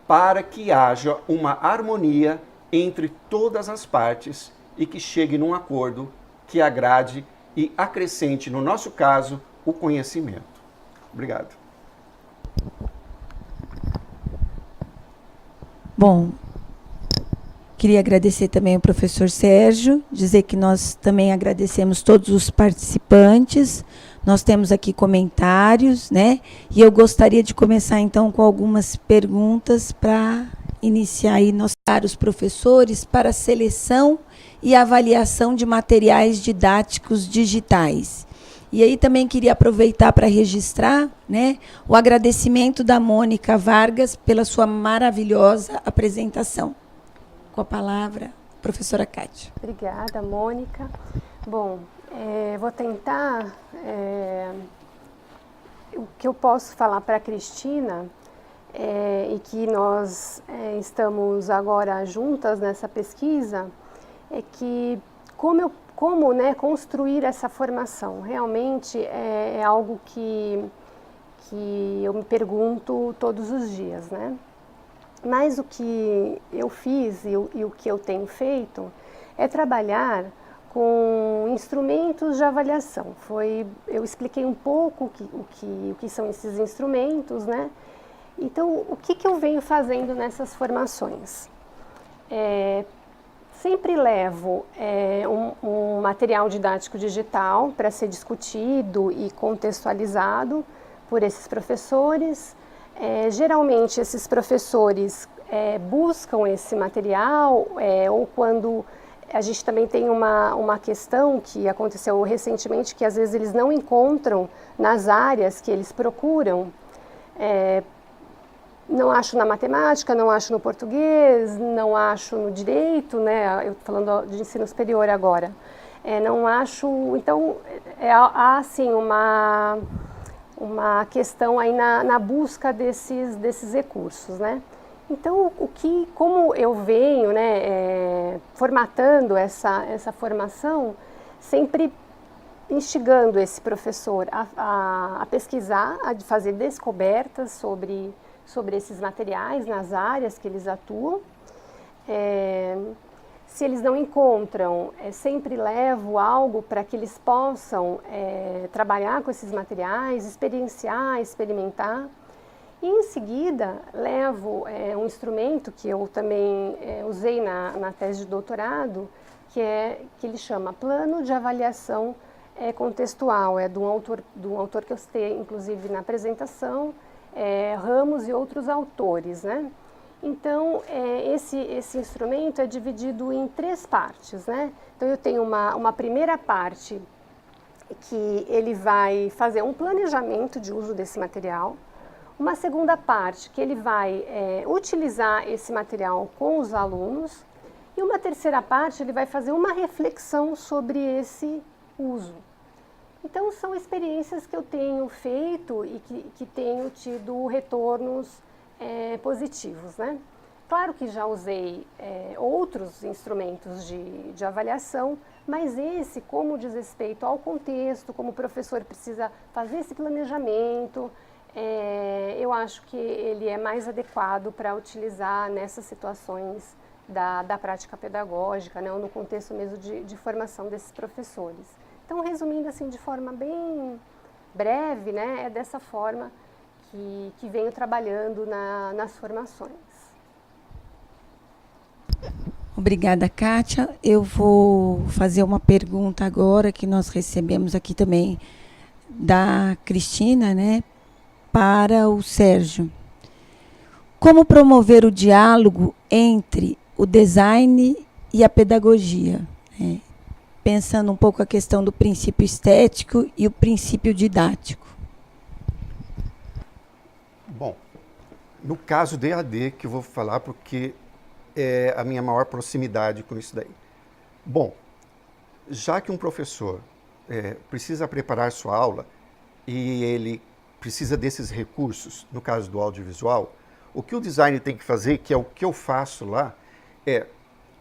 para que haja uma harmonia entre todas as partes e que chegue num acordo que agrade e acrescente, no nosso caso, o conhecimento. Obrigado. Bom, queria agradecer também ao professor Sérgio, dizer que nós também agradecemos todos os participantes. Nós temos aqui comentários, né? E eu gostaria de começar, então, com algumas perguntas para iniciar aí os professores para a seleção e avaliação de materiais didáticos digitais. E aí também queria aproveitar para registrar, né, o agradecimento da Mônica Vargas pela sua maravilhosa apresentação. Com a palavra, professora Kátia. Obrigada, Mônica. Bom, vou tentar... o que eu posso falar para a Cristina, e que nós estamos agora juntas nessa pesquisa, é que como construir essa formação. Realmente é algo que eu me pergunto todos os dias, né? Mas o que eu fiz e o que eu tenho feito é trabalhar com instrumentos de avaliação. Eu expliquei um pouco o que são esses instrumentos, né? Então, o que eu venho fazendo nessas formações? Sempre levo um material didático digital para ser discutido e contextualizado por esses professores. Geralmente, esses professores buscam esse material, ou quando a gente também tem uma questão que aconteceu recentemente, que às vezes eles não encontram nas áreas que eles procuram. Não acho na matemática, não acho no português, não acho no direito, né? Eu tô falando de ensino superior agora. Não acho, então há assim uma questão aí na busca desses recursos, né? Então, como eu venho, né, formatando essa formação, sempre instigando esse professor a pesquisar, a fazer descobertas sobre esses materiais nas áreas que eles atuam. Se eles não encontram, sempre levo algo para que eles possam trabalhar com esses materiais, experienciar, experimentar. E em seguida levo um instrumento que eu também usei na tese de doutorado, que ele chama Plano de Avaliação Contextual. É de um autor que eu citei, inclusive, na apresentação, Ramos e outros autores, né? Então, esse instrumento é dividido em 3 partes, né? Então, eu tenho uma primeira parte que ele vai fazer um planejamento de uso desse material, uma segunda parte que ele vai utilizar esse material com os alunos, e uma terceira parte ele vai fazer uma reflexão sobre esse uso. Então, são experiências que eu tenho feito e que tenho tido retornos positivos, né? Claro que já usei outros instrumentos de avaliação, mas esse, como diz respeito ao contexto, como o professor precisa fazer esse planejamento, eu acho que ele é mais adequado para utilizar nessas situações da prática pedagógica, né, ou no contexto mesmo de formação desses professores. Então, resumindo assim de forma bem breve, né, é dessa forma que venho trabalhando nas formações. Obrigada, Kátia. Eu vou fazer uma pergunta agora que nós recebemos aqui também da Cristina, né, para o Sérgio. Como promover o diálogo entre o design e a pedagogia? Pensando um pouco a questão do princípio estético e o princípio didático. Bom, no caso do EAD que eu vou falar, porque é a minha maior proximidade com isso daí. Bom, já que um professor precisa preparar sua aula e ele precisa desses recursos, no caso do audiovisual, o que o design tem que fazer, que é o que eu faço lá,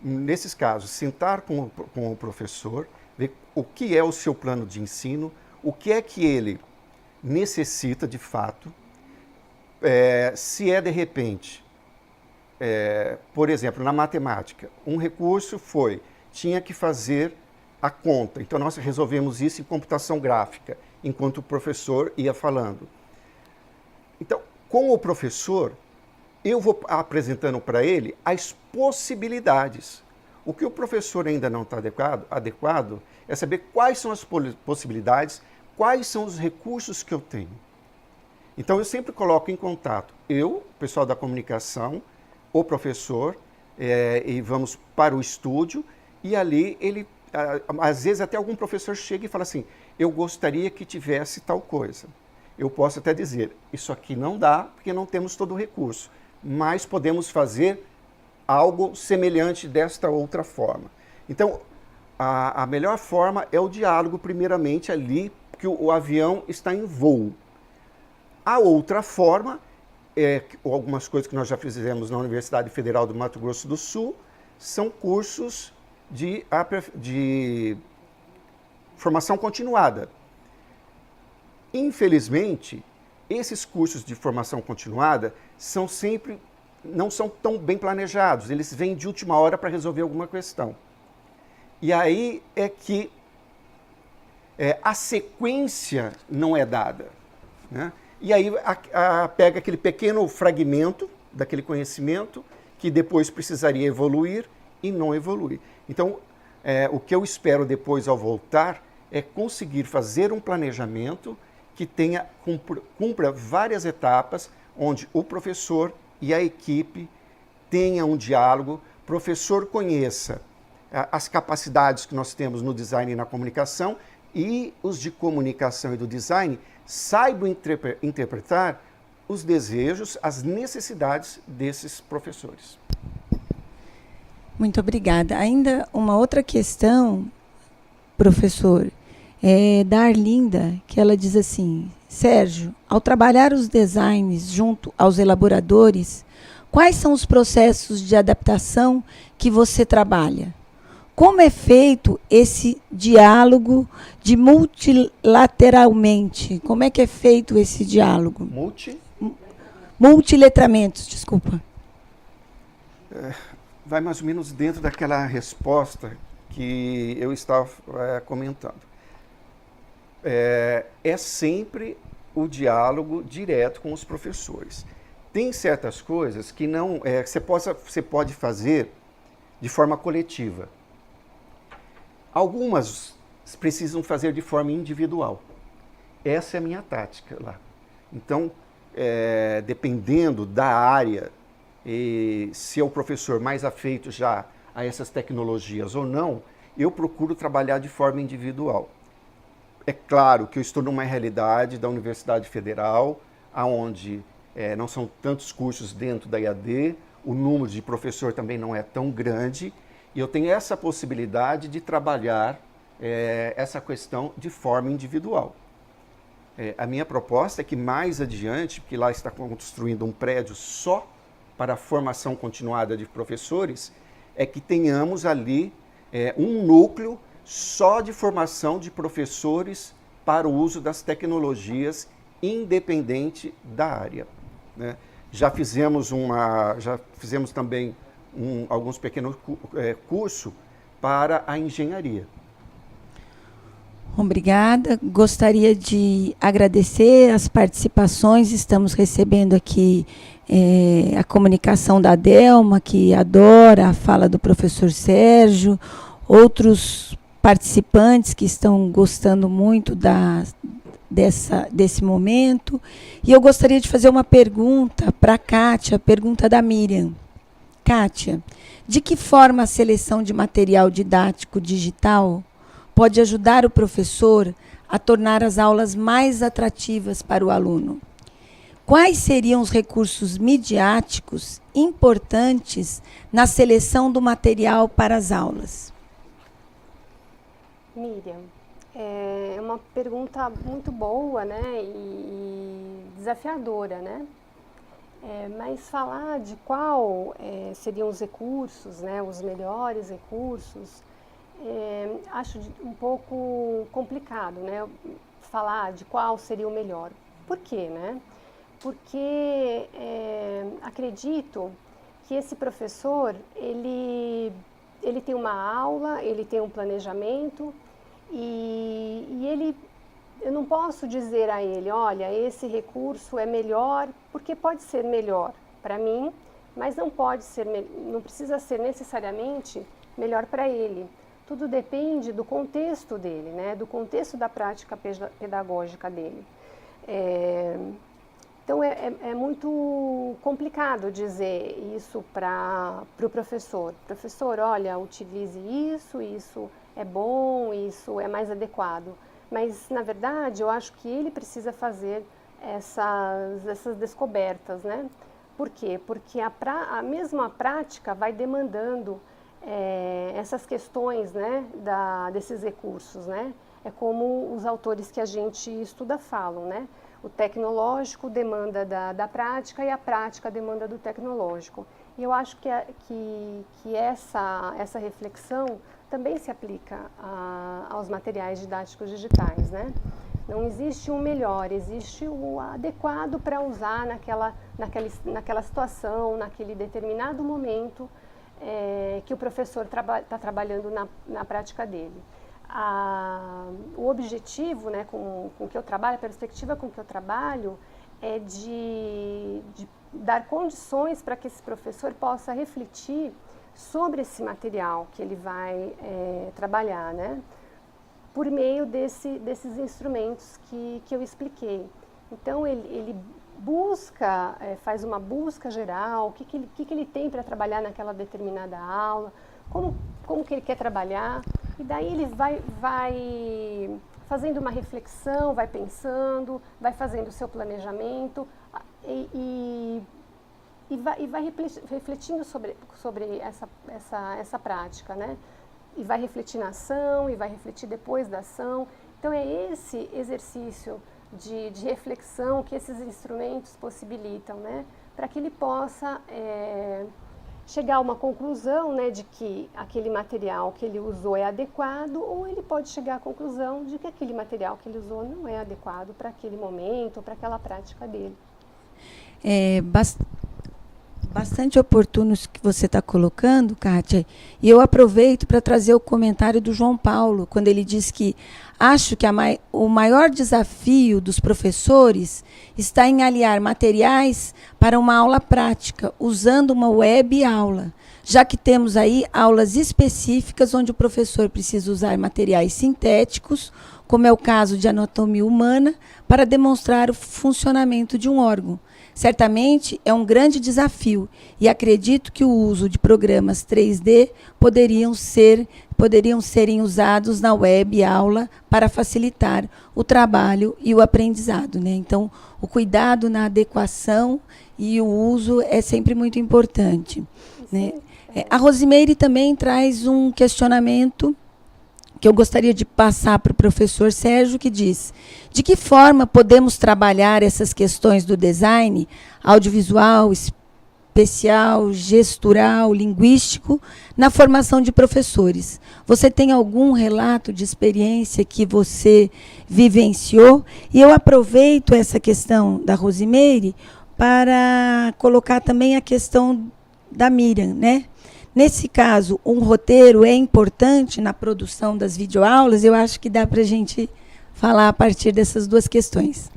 nesses casos, sentar com o professor, ver o que é o seu plano de ensino, o que é que ele necessita de fato, se de repente, por exemplo, na matemática, um recurso tinha que fazer a conta, então nós resolvemos isso em computação gráfica, enquanto o professor ia falando. Então, com o professor, eu vou apresentando para ele as possibilidades. O que o professor ainda não está adequado é saber quais são as possibilidades, quais são os recursos que eu tenho. Então, eu sempre coloco em contato o pessoal da comunicação, o professor, e vamos para o estúdio, e ali às vezes até algum professor chega e fala assim, eu gostaria que tivesse tal coisa. Eu posso até dizer, isso aqui não dá, porque não temos todo o recurso, mas podemos fazer algo semelhante desta outra forma. Então, a melhor forma é o diálogo, primeiramente, ali que o avião está em voo. A outra forma, algumas coisas que nós já fizemos na Universidade Federal do Mato Grosso do Sul, são cursos de formação continuada. Infelizmente, esses cursos de formação continuada não são tão bem planejados, eles vêm de última hora para resolver alguma questão. E aí é que a sequência não é dada, né? E aí pega aquele pequeno fragmento daquele conhecimento que depois precisaria evoluir e não evolui. Então, o que eu espero depois ao voltar é conseguir fazer um planejamento que cumpra várias etapas, onde o professor e a equipe tenham um diálogo, o professor conheça as capacidades que nós temos no design e na comunicação, e os de comunicação e do design saibam interpretar os desejos, as necessidades desses professores. Muito obrigada. Ainda uma outra questão, professor, é da Arlinda, que ela diz assim: Sérgio, ao trabalhar os designs junto aos elaboradores, quais são os processos de adaptação que você trabalha? Como é feito esse diálogo de multilateralmente? Como é que é feito esse diálogo? Multiletramentos, desculpa. Vai mais ou menos dentro daquela resposta que eu estava comentando. É sempre o diálogo direto com os professores. Tem certas coisas que não você pode fazer de forma coletiva. Algumas precisam fazer de forma individual. Essa é a minha tática lá. Então, dependendo da área, e se é o professor mais afeito já a essas tecnologias ou não, eu procuro trabalhar de forma individual. É claro que eu estou numa realidade da Universidade Federal, onde não são tantos cursos dentro da EAD, o número de professor também não é tão grande, e eu tenho essa possibilidade de trabalhar essa questão de forma individual. A minha proposta é que mais adiante, porque lá está construindo um prédio só para a formação continuada de professores, é que tenhamos ali um núcleo só de formação de professores para o uso das tecnologias, independente da área, né? Já fizemos também alguns pequenos cursos para a engenharia. Obrigada. Gostaria de agradecer as participações. Estamos recebendo aqui a comunicação da Delma, que adora a fala do professor Sérgio, outros participantes que estão gostando muito desse momento. E eu gostaria de fazer uma pergunta para a Kátia, pergunta da Miriam. Kátia, de que forma a seleção de material didático digital pode ajudar o professor a tornar as aulas mais atrativas para o aluno? Quais seriam os recursos midiáticos importantes na seleção do material para as aulas? Miriam, é uma pergunta muito boa, né, e desafiadora, né? Mas falar de qual seriam os recursos, né, os melhores recursos, acho um pouco complicado, né, falar de qual seria o melhor. Por quê, né? Porque acredito que esse professor, ele tem uma aula, ele tem um planejamento e eu não posso dizer a ele, olha, esse recurso é melhor, porque pode ser melhor para mim, mas não precisa ser necessariamente melhor para ele. Tudo depende do contexto dele, né? Do contexto da prática pedagógica dele. Então, é muito complicado dizer isso para o professor. Professor, olha, utilize isso é bom, isso é mais adequado. Mas, na verdade, eu acho que ele precisa fazer essas descobertas, né? Por quê? Porque a mesma prática vai demandando essas questões, né, desses recursos, né? É como os autores que a gente estuda falam, né? O tecnológico demanda da prática e a prática demanda do tecnológico. E eu acho que essa reflexão também se aplica aos materiais didáticos digitais, né? Não existe um melhor, existe o adequado para usar naquela situação, naquele determinado momento que o professor está trabalhando na prática dele. O objetivo, né, com que eu trabalho, a perspectiva com que eu trabalho é de dar condições para que esse professor possa refletir sobre esse material que ele vai trabalhar, né? Por meio desses instrumentos que eu expliquei. Então, ele busca, faz uma busca geral, o que ele tem para trabalhar naquela determinada aula, como que ele quer trabalhar, e daí ele vai fazendo uma reflexão, vai pensando, vai fazendo o seu planejamento e vai refletindo sobre essa prática, né? E vai refletir na ação, e vai refletir depois da ação. Então, é esse exercício de reflexão que esses instrumentos possibilitam, né? Para que ele possa chegar a uma conclusão, né, de que aquele material que ele usou é adequado, ou ele pode chegar à conclusão de que aquele material que ele usou não é adequado para aquele momento, ou para aquela prática dele. Bastante oportuno isso que você está colocando, Kátia, e eu aproveito para trazer o comentário do João Paulo, quando ele diz que acho que o maior desafio dos professores está em aliar materiais para uma aula prática, usando uma web aula, já que temos aí aulas específicas onde o professor precisa usar materiais sintéticos, como é o caso de anatomia humana, para demonstrar o funcionamento de um órgão. Certamente é um grande desafio e acredito que o uso de programas 3D poderiam serem usados na web aula para facilitar o trabalho e o aprendizado, né? Então, o cuidado na adequação e o uso é sempre muito importante, né? A Rosimeire também traz um questionamento que eu gostaria de passar para o professor Sérgio, que diz: de que forma podemos trabalhar essas questões do design audiovisual, especial, gestural, linguístico, na formação de professores? Você tem algum relato de experiência que você vivenciou? E eu aproveito essa questão da Rosimeire para colocar também a questão da Miriam, né? Nesse caso, um roteiro é importante na produção das videoaulas? Eu acho que dá para a gente falar a partir dessas duas questões.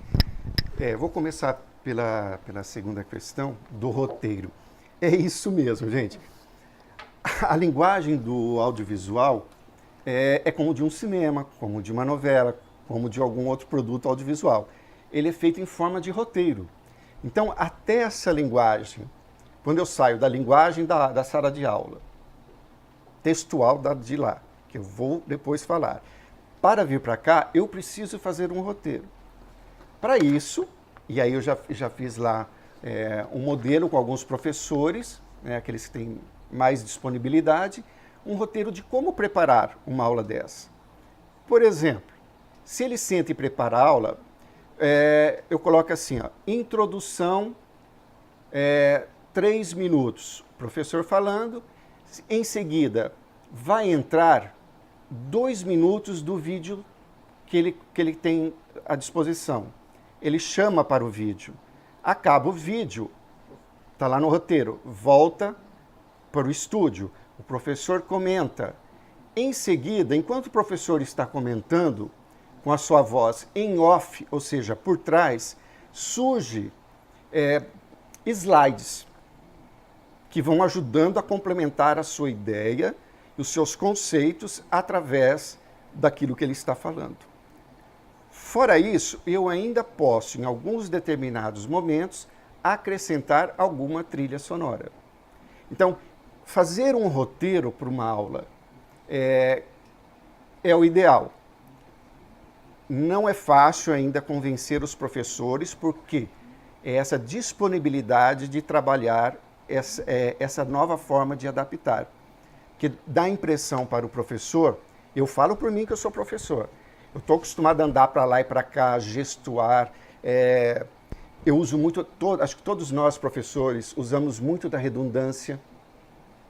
Vou começar pela segunda questão, do roteiro. É isso mesmo, gente. A linguagem do audiovisual é como de um cinema, como de uma novela, como de algum outro produto audiovisual. Ele é feito em forma de roteiro. Então, até essa linguagem, quando eu saio da linguagem da sala de aula, textual de lá, que eu vou depois falar, para vir para cá, eu preciso fazer um roteiro. Para isso, e aí eu já fiz lá um modelo com alguns professores, aqueles que têm mais disponibilidade, um roteiro de como preparar uma aula dessa. Por exemplo, se ele senta e prepara a aula, eu coloco assim, ó, introdução, 3 minutos, professor falando, em seguida vai entrar 2 minutos do vídeo que ele tem à disposição. Ele chama para o vídeo. Acaba o vídeo, está lá no roteiro, volta para o estúdio, o professor comenta. Em seguida, enquanto o professor está comentando, com a sua voz em off, ou seja, por trás, surge slides que vão ajudando a complementar a sua ideia e os seus conceitos através daquilo que ele está falando. Fora isso, eu ainda posso, em alguns determinados momentos, acrescentar alguma trilha sonora. Então, fazer um roteiro para uma aula é o ideal. não é fácil ainda convencer os professores, porque é essa disponibilidade de trabalhar essa nova forma de adaptar. Que dá impressão para o professor, eu falo por mim que eu sou professor, eu estou acostumado a andar para lá e para cá, gestuar, eu uso muito, acho que todos nós professores usamos muito da redundância,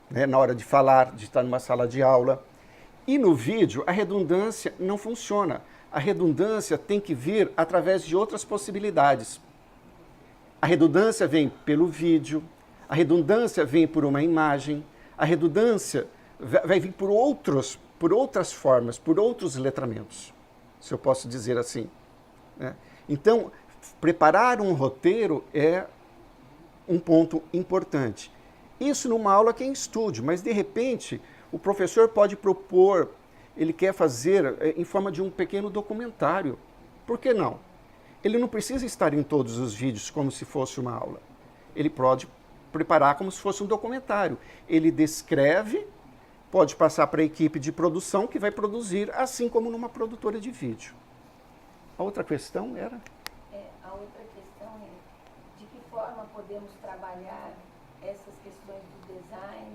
né, na hora de falar, de estar numa sala de aula. E no vídeo, a redundância não funciona. A redundância tem que vir através de outras possibilidades. A redundância vem pelo vídeo, a redundância vem por uma imagem, a redundância vai vir por outras formas, por outros letramentos, se eu posso dizer assim, né? Então, preparar um roteiro é um ponto importante. Isso numa aula que é em estúdio, mas de repente o professor pode propor, ele quer fazer em forma de um pequeno documentário. Por que não? Ele não precisa estar em todos os vídeos como se fosse uma aula. Ele pode preparar como se fosse um documentário. Ele descreve, pode passar para a equipe de produção que vai produzir, assim como numa produtora de vídeo. A outra questão era? A outra questão é de que forma podemos trabalhar essas questões do design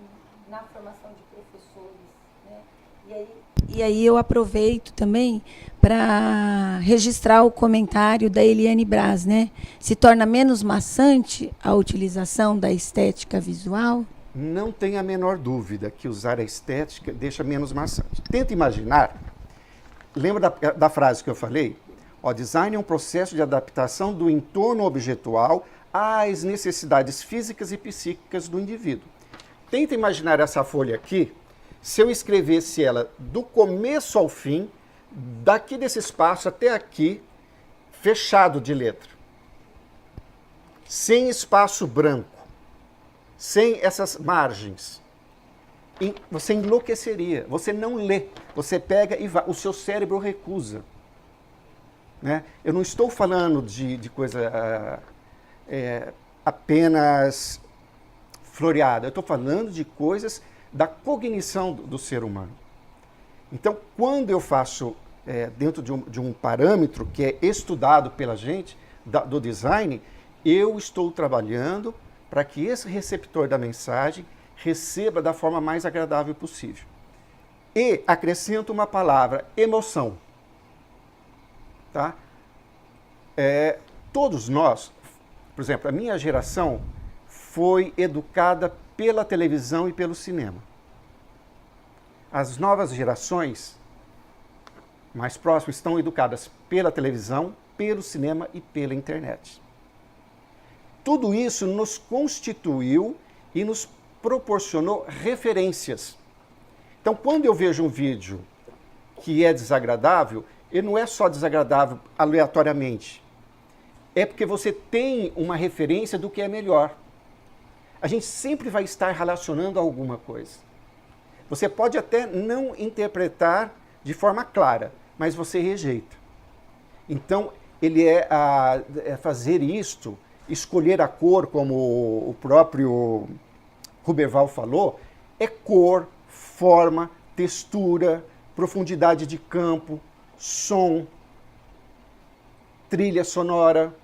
na formação de professores, né? E aí eu aproveito também para registrar o comentário da Eliane Braz, né? Se torna menos maçante a utilização da estética visual? Não tem a menor dúvida que usar a estética deixa menos maçante. Tenta imaginar, lembra da frase que eu falei? O design é um processo de adaptação do entorno objetual às necessidades físicas e psíquicas do indivíduo. Tenta imaginar essa folha aqui, se eu escrevesse ela do começo ao fim, daqui desse espaço até aqui, fechado de letra, sem espaço branco, sem essas margens, você enlouqueceria, você não lê, você pega e vai, o seu cérebro recusa. Né? Eu não estou falando de coisa apenas floreada, eu estou falando de coisas da cognição do ser humano. Então, quando eu faço dentro de um parâmetro que é estudado pela gente, do design, eu estou trabalhando para que esse receptor da mensagem receba da forma mais agradável possível. E acrescento uma palavra, emoção. Tá? Todos nós, por exemplo, a minha geração foi educada pela televisão e pelo cinema. As novas gerações mais próximas estão educadas pela televisão, pelo cinema e pela internet. Tudo isso nos constituiu e nos proporcionou referências. Então, quando eu vejo um vídeo que é desagradável, ele não é só desagradável aleatoriamente. É porque você tem uma referência do que é melhor. A gente sempre vai estar relacionando a alguma coisa. Você pode até não interpretar de forma clara, mas você rejeita. Então, ele fazer isto, escolher a cor, como o próprio Ruberval falou, é cor, forma, textura, profundidade de campo, som, trilha sonora.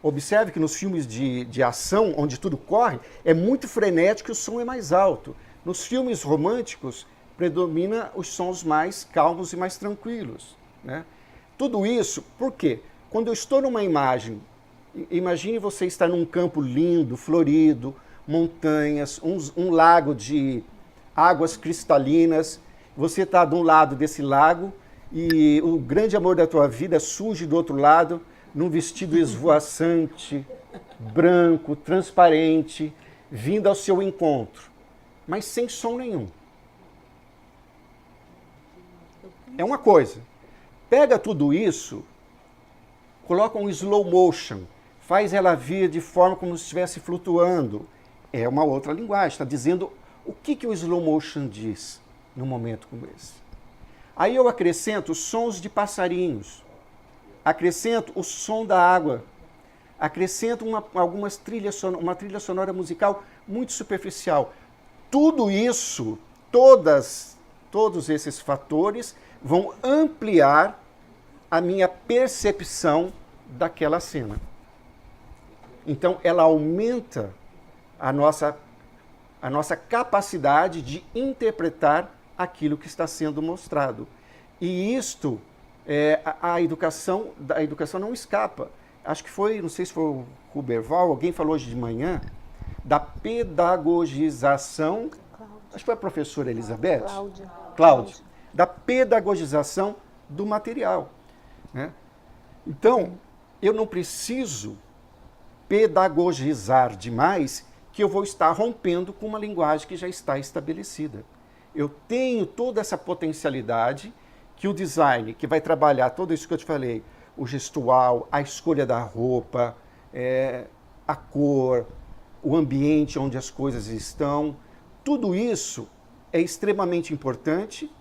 Observe que nos filmes de ação, onde tudo corre, é muito frenético e o som é mais alto. Nos filmes românticos, predomina os sons mais calmos e mais tranquilos. Né? Tudo isso, por quê? Quando eu estou numa imagem, imagine você estar num campo lindo, florido, montanhas, um lago de águas cristalinas, você está de um lado desse lago e o grande amor da tua vida surge do outro lado, num vestido esvoaçante, branco, transparente, vindo ao seu encontro, mas sem som nenhum. É uma coisa. Pega tudo isso, coloca um slow motion, faz ela vir de forma como se estivesse flutuando. É uma outra linguagem, está dizendo o que o slow motion diz num momento como esse. Aí eu acrescento sons de passarinhos, acrescento o som da água, acrescento uma trilha sonora musical muito superficial. Tudo isso, todos esses fatores vão ampliar a minha percepção daquela cena. Então, ela aumenta a nossa capacidade de interpretar aquilo que está sendo mostrado. E isto, a educação não escapa. Acho que foi, não sei se foi o Huberval, alguém falou hoje de manhã, da pedagogização, acho que foi a professora Elizabeth? Cláudia. Da pedagogização do material. Né? Então, eu não preciso pedagogizar demais, que eu vou estar rompendo com uma linguagem que já está estabelecida. Eu tenho toda essa potencialidade que o design, que vai trabalhar tudo isso que eu te falei, o gestual, a escolha da roupa, a cor, o ambiente onde as coisas estão, tudo isso é extremamente importante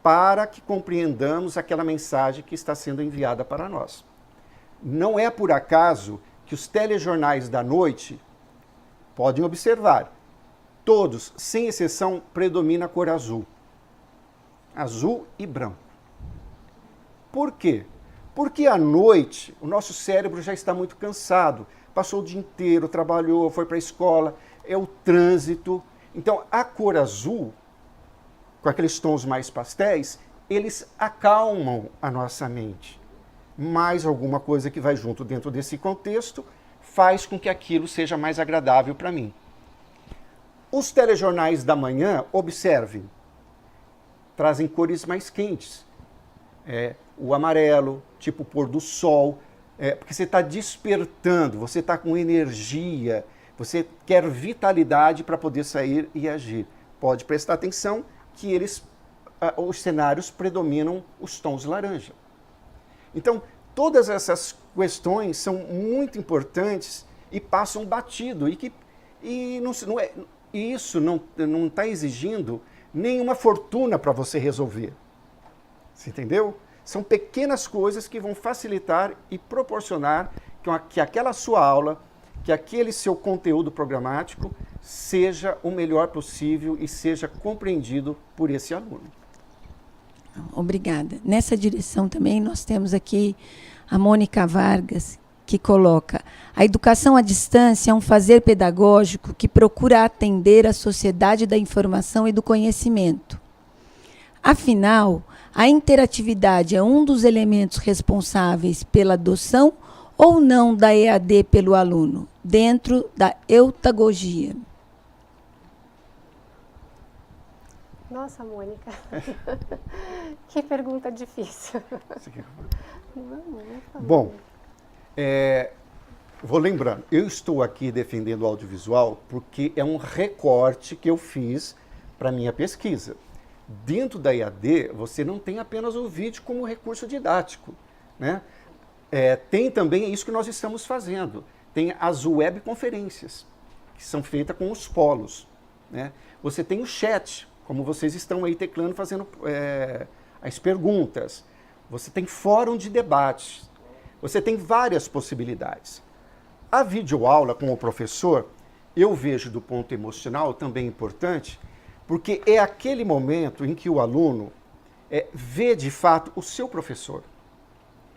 para que compreendamos aquela mensagem que está sendo enviada para nós. Não é por acaso que os telejornais da noite, podem observar, todos, sem exceção, predomina a cor azul. Azul e branco. Por quê? Porque à noite o nosso cérebro já está muito cansado, passou o dia inteiro, trabalhou, foi para a escola, é o trânsito. Então a cor azul, com aqueles tons mais pastéis, eles acalmam a nossa mente. Mais alguma coisa que vai junto dentro desse contexto faz com que aquilo seja mais agradável para mim. Os telejornais da manhã, observem, trazem cores mais quentes. O amarelo, tipo pôr do sol, porque você está despertando, você está com energia, você quer vitalidade para poder sair e agir. Pode prestar atenção que os cenários predominam os tons laranja. Então, todas essas questões são muito importantes e passam batido. Isso não está exigindo nenhuma fortuna para você resolver. Você entendeu? São pequenas coisas que vão facilitar e proporcionar que aquela sua aula, que aquele seu conteúdo programático seja o melhor possível e seja compreendido por esse aluno. Obrigada. Nessa direção também nós temos aqui a Mônica Vargas, que coloca: a educação à distância é um fazer pedagógico que procura atender a sociedade da informação e do conhecimento. Afinal, a interatividade é um dos elementos responsáveis pela adoção ou não da EAD pelo aluno, dentro da eutagogia. Nossa, Mônica, que pergunta difícil. Bom, vou lembrando, eu estou aqui defendendo o audiovisual porque é um recorte que eu fiz para minha pesquisa. Dentro da EAD, você não tem apenas o vídeo como recurso didático, né? Tem também isso que nós estamos fazendo. Tem as webconferências, que são feitas com os polos, né? Você tem o chat, como vocês estão aí teclando, fazendo as perguntas. Você tem fórum de debate. Você tem várias possibilidades. A videoaula com o professor, eu vejo do ponto emocional também importante, porque é aquele momento em que o aluno vê de fato o seu professor,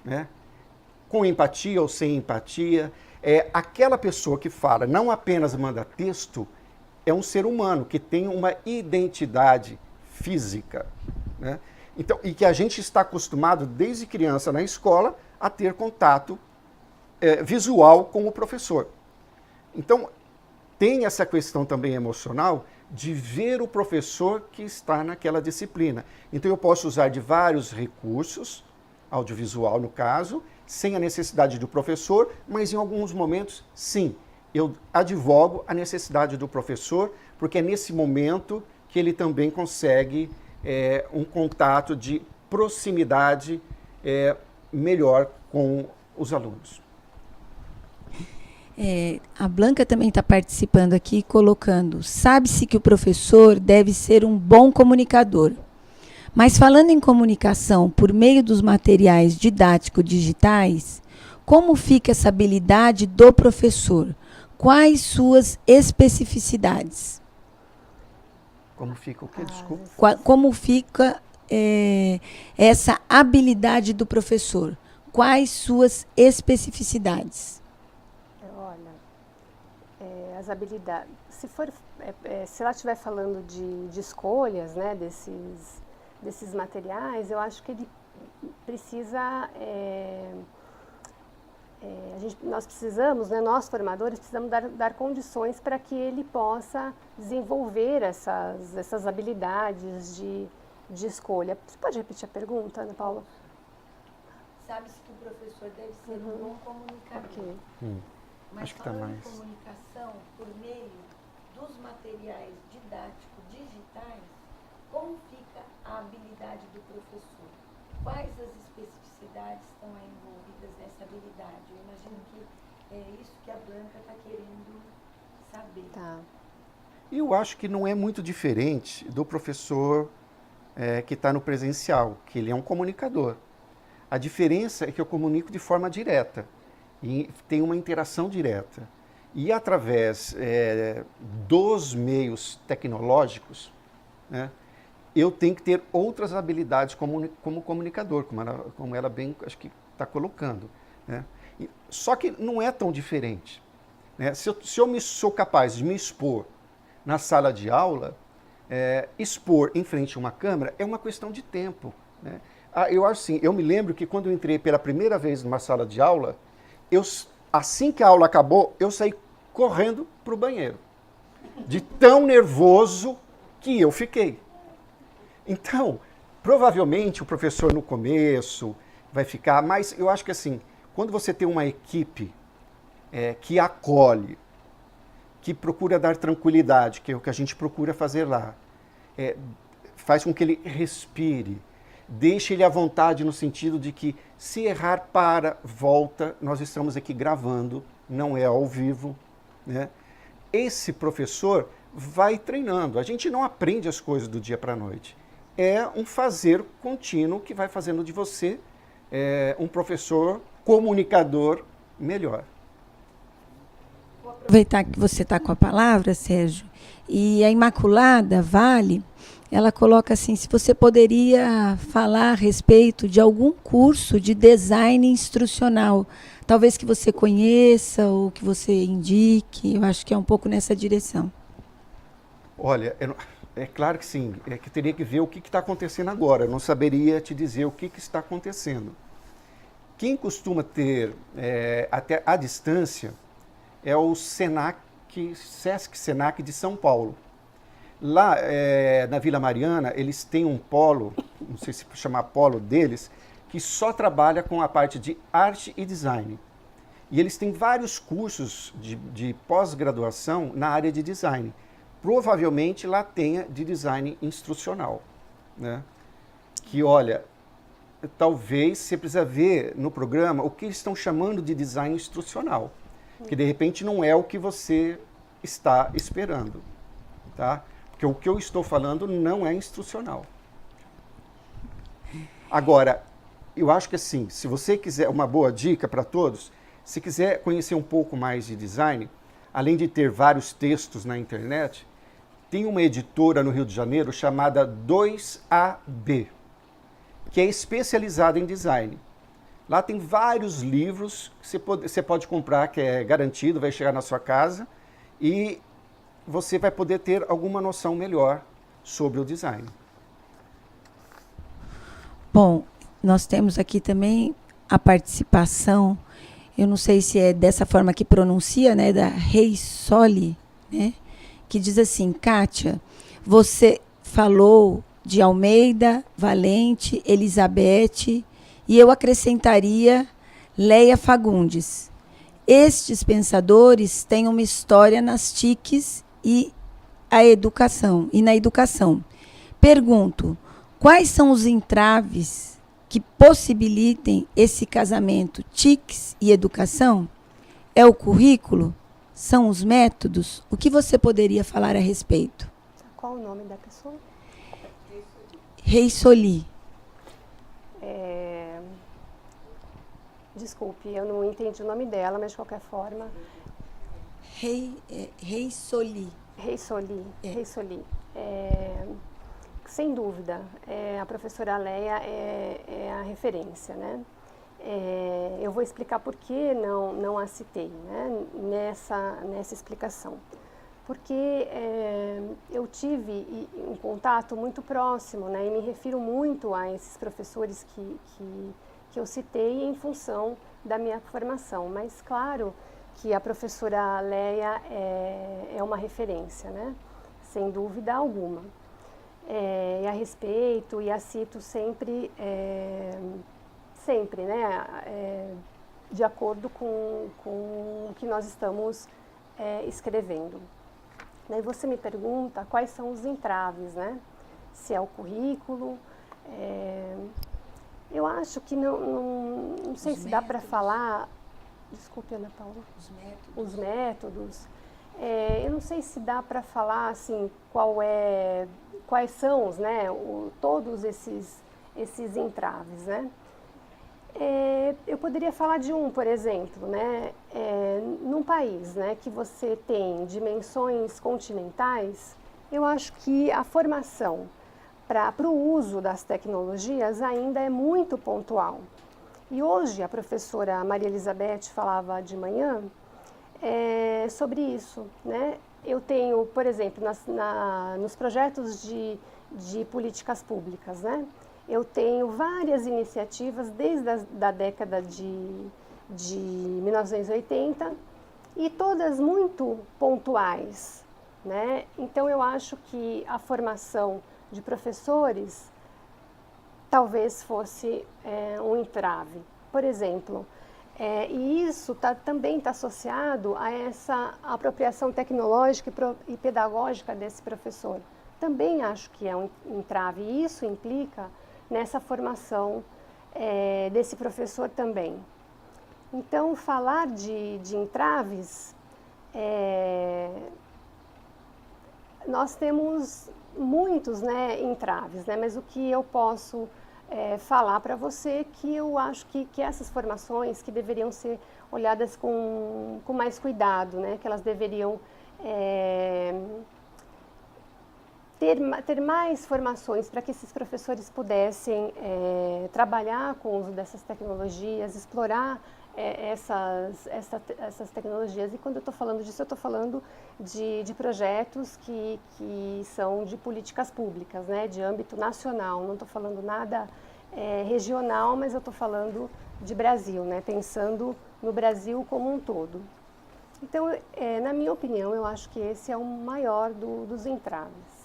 né? Com empatia ou sem empatia. Aquela pessoa que fala, não apenas manda texto, é um ser humano que tem uma identidade física, né? Então, e que a gente está acostumado desde criança na escola a ter contato visual com o professor. Então, tem essa questão também emocional de ver o professor que está naquela disciplina. Então, eu posso usar de vários recursos, audiovisual no caso, sem a necessidade do professor, mas em alguns momentos, sim, eu advogo a necessidade do professor, porque é nesse momento que ele também consegue um contato de proximidade melhor com os alunos. A Blanca também está participando aqui, colocando: sabe-se que o professor deve ser um bom comunicador. Mas falando em comunicação por meio dos materiais didático-digitais, como fica essa habilidade do professor? Quais suas especificidades? Como fica o quê? Desculpa. Como fica essa habilidade do professor? Quais suas especificidades? Olha, as habilidades, se ela estiver falando de escolhas, né, desses materiais, eu acho que ele precisa, nós precisamos, né, nós formadores, precisamos dar condições para que ele possa desenvolver essas habilidades de escolha. Você pode repetir a pergunta, Ana Paula? Sabe-se que o professor deve ser um bom comunicador. Okay. Mas acho que tá falando mais. em comunicação por meio dos materiais didáticos digitais, como fica a habilidade do professor? Quais as especificidades estão aí envolvidas nessa habilidade? Eu imagino que é isso que a Blanca está querendo saber. Tá. Eu acho que não é muito diferente do professor que está no presencial, que ele é um comunicador. A diferença é que eu comunico de forma direta e tem uma interação direta. E através dos meios tecnológicos, né, eu tenho que ter outras habilidades como comunicador, como ela bem, acho que está colocando. Né? Só que não é tão diferente. Né? Se eu sou capaz de me expor na sala de aula, expor em frente a uma câmera é uma questão de tempo. Né? Eu acho assim, eu me lembro que quando eu entrei pela primeira vez numa sala de aula, assim que a aula acabou, eu saí correndo para o banheiro. De tão nervoso que eu fiquei. Então, provavelmente o professor no começo vai ficar, mas eu acho que assim, quando você tem uma equipe que acolhe, que procura dar tranquilidade, que é o que a gente procura fazer lá, faz com que ele respire, deixe ele à vontade no sentido de que se errar, volta, nós estamos aqui gravando, não é ao vivo. Né? Esse professor vai treinando, a gente não aprende as coisas do dia para a noite. É um fazer contínuo que vai fazendo de você um professor comunicador melhor. Vou aproveitar que você está com a palavra, Sérgio, e a Imaculada Vale, ela coloca assim, se você poderia falar a respeito de algum curso de design instrucional, talvez que você conheça ou que você indique, eu acho que é um pouco nessa direção. Olha, é claro que sim, que teria que ver o que está acontecendo agora, eu não saberia te dizer o que está acontecendo. Quem costuma ter até à distância é o Sesc Senac de São Paulo. Lá na Vila Mariana, eles têm um polo, não sei se chamar polo deles, que só trabalha com a parte de arte e design. E eles têm vários cursos de pós-graduação na área de design. Provavelmente lá tenha de design instrucional. Né? Que, olha, talvez você precisa ver no programa o que eles estão chamando de design instrucional. Que de repente não é o que você está esperando. Tá? Porque o que eu estou falando não é instrucional. Agora, eu acho que assim, se você quiser, uma boa dica para todos, se quiser conhecer um pouco mais de design, além de ter vários textos na internet, tem uma editora no Rio de Janeiro chamada 2AB, que é especializada em design. Lá tem vários livros que você pode comprar, que é garantido, vai chegar na sua casa, e você vai poder ter alguma noção melhor sobre o design. Bom, nós temos aqui também a participação, eu não sei se é dessa forma que pronuncia, né, da Reisoli, né, que diz assim, Kátia, você falou de Almeida, Valente, Elizabeth, e eu acrescentaria Leia Fagundes. Estes pensadores têm uma história nas TICs e na educação. Pergunto, quais são os entraves que possibilitem esse casamento TICs e educação? É o currículo? São os métodos? O que você poderia falar a respeito? Qual o nome da pessoa? Reisoli. Desculpe, eu não entendi o nome dela, mas de qualquer forma... Reisoli. Reisoli. sem dúvida, a professora Leia é a referência, né? Eu vou explicar por que não a citei, né, nessa explicação. Porque eu tive um contato muito próximo, né, e me refiro muito a esses professores que eu citei em função da minha formação. Mas, claro, que a professora Leia é uma referência, né? Sem dúvida alguma. E a respeito, e a cito sempre, né? De acordo com o que nós estamos escrevendo. Daí você me pergunta quais são os entraves, né? Se é o currículo. Eu acho que não sei se dá para falar. Desculpe, Ana Paula. Os métodos. Eu não sei se dá para falar assim quais são né, todos esses entraves, né? Eu poderia falar de por exemplo, né? Num país, né, que você tem dimensões continentais, eu acho que a formação para o uso das tecnologias ainda é muito pontual. E hoje a professora Maria Elizabeth falava de manhã sobre isso, né? Eu tenho, por exemplo, nos projetos de políticas públicas, né? Eu tenho várias iniciativas desde a década de 1980 e todas muito pontuais, né? Então eu acho que a formação de professores talvez fosse um entrave. Por exemplo, e isso também está associado a essa apropriação tecnológica e pedagógica desse professor. Também acho que é um entrave, e isso implica nessa formação desse professor também. Então, falar de entraves, nós temos muitos, né, entraves, né, mas o que eu posso falar para você é que eu acho que essas formações que deveriam ser olhadas com mais cuidado, né, que elas deveriam ter mais formações para que esses professores pudessem trabalhar com o uso dessas tecnologias, explorar essas tecnologias. E quando eu estou falando disso, eu estou falando de projetos que são de políticas públicas, né, de âmbito nacional. Não estou falando nada regional, mas eu estou falando de Brasil, né, pensando no Brasil como um todo. Então, na minha opinião, eu acho que esse é o maior dos entraves.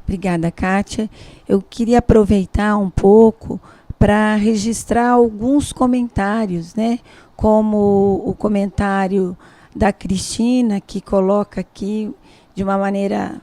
Obrigada, Kátia. Eu queria aproveitar um pouco para registrar alguns comentários, né? Como o comentário da Cristina, que coloca aqui de uma maneira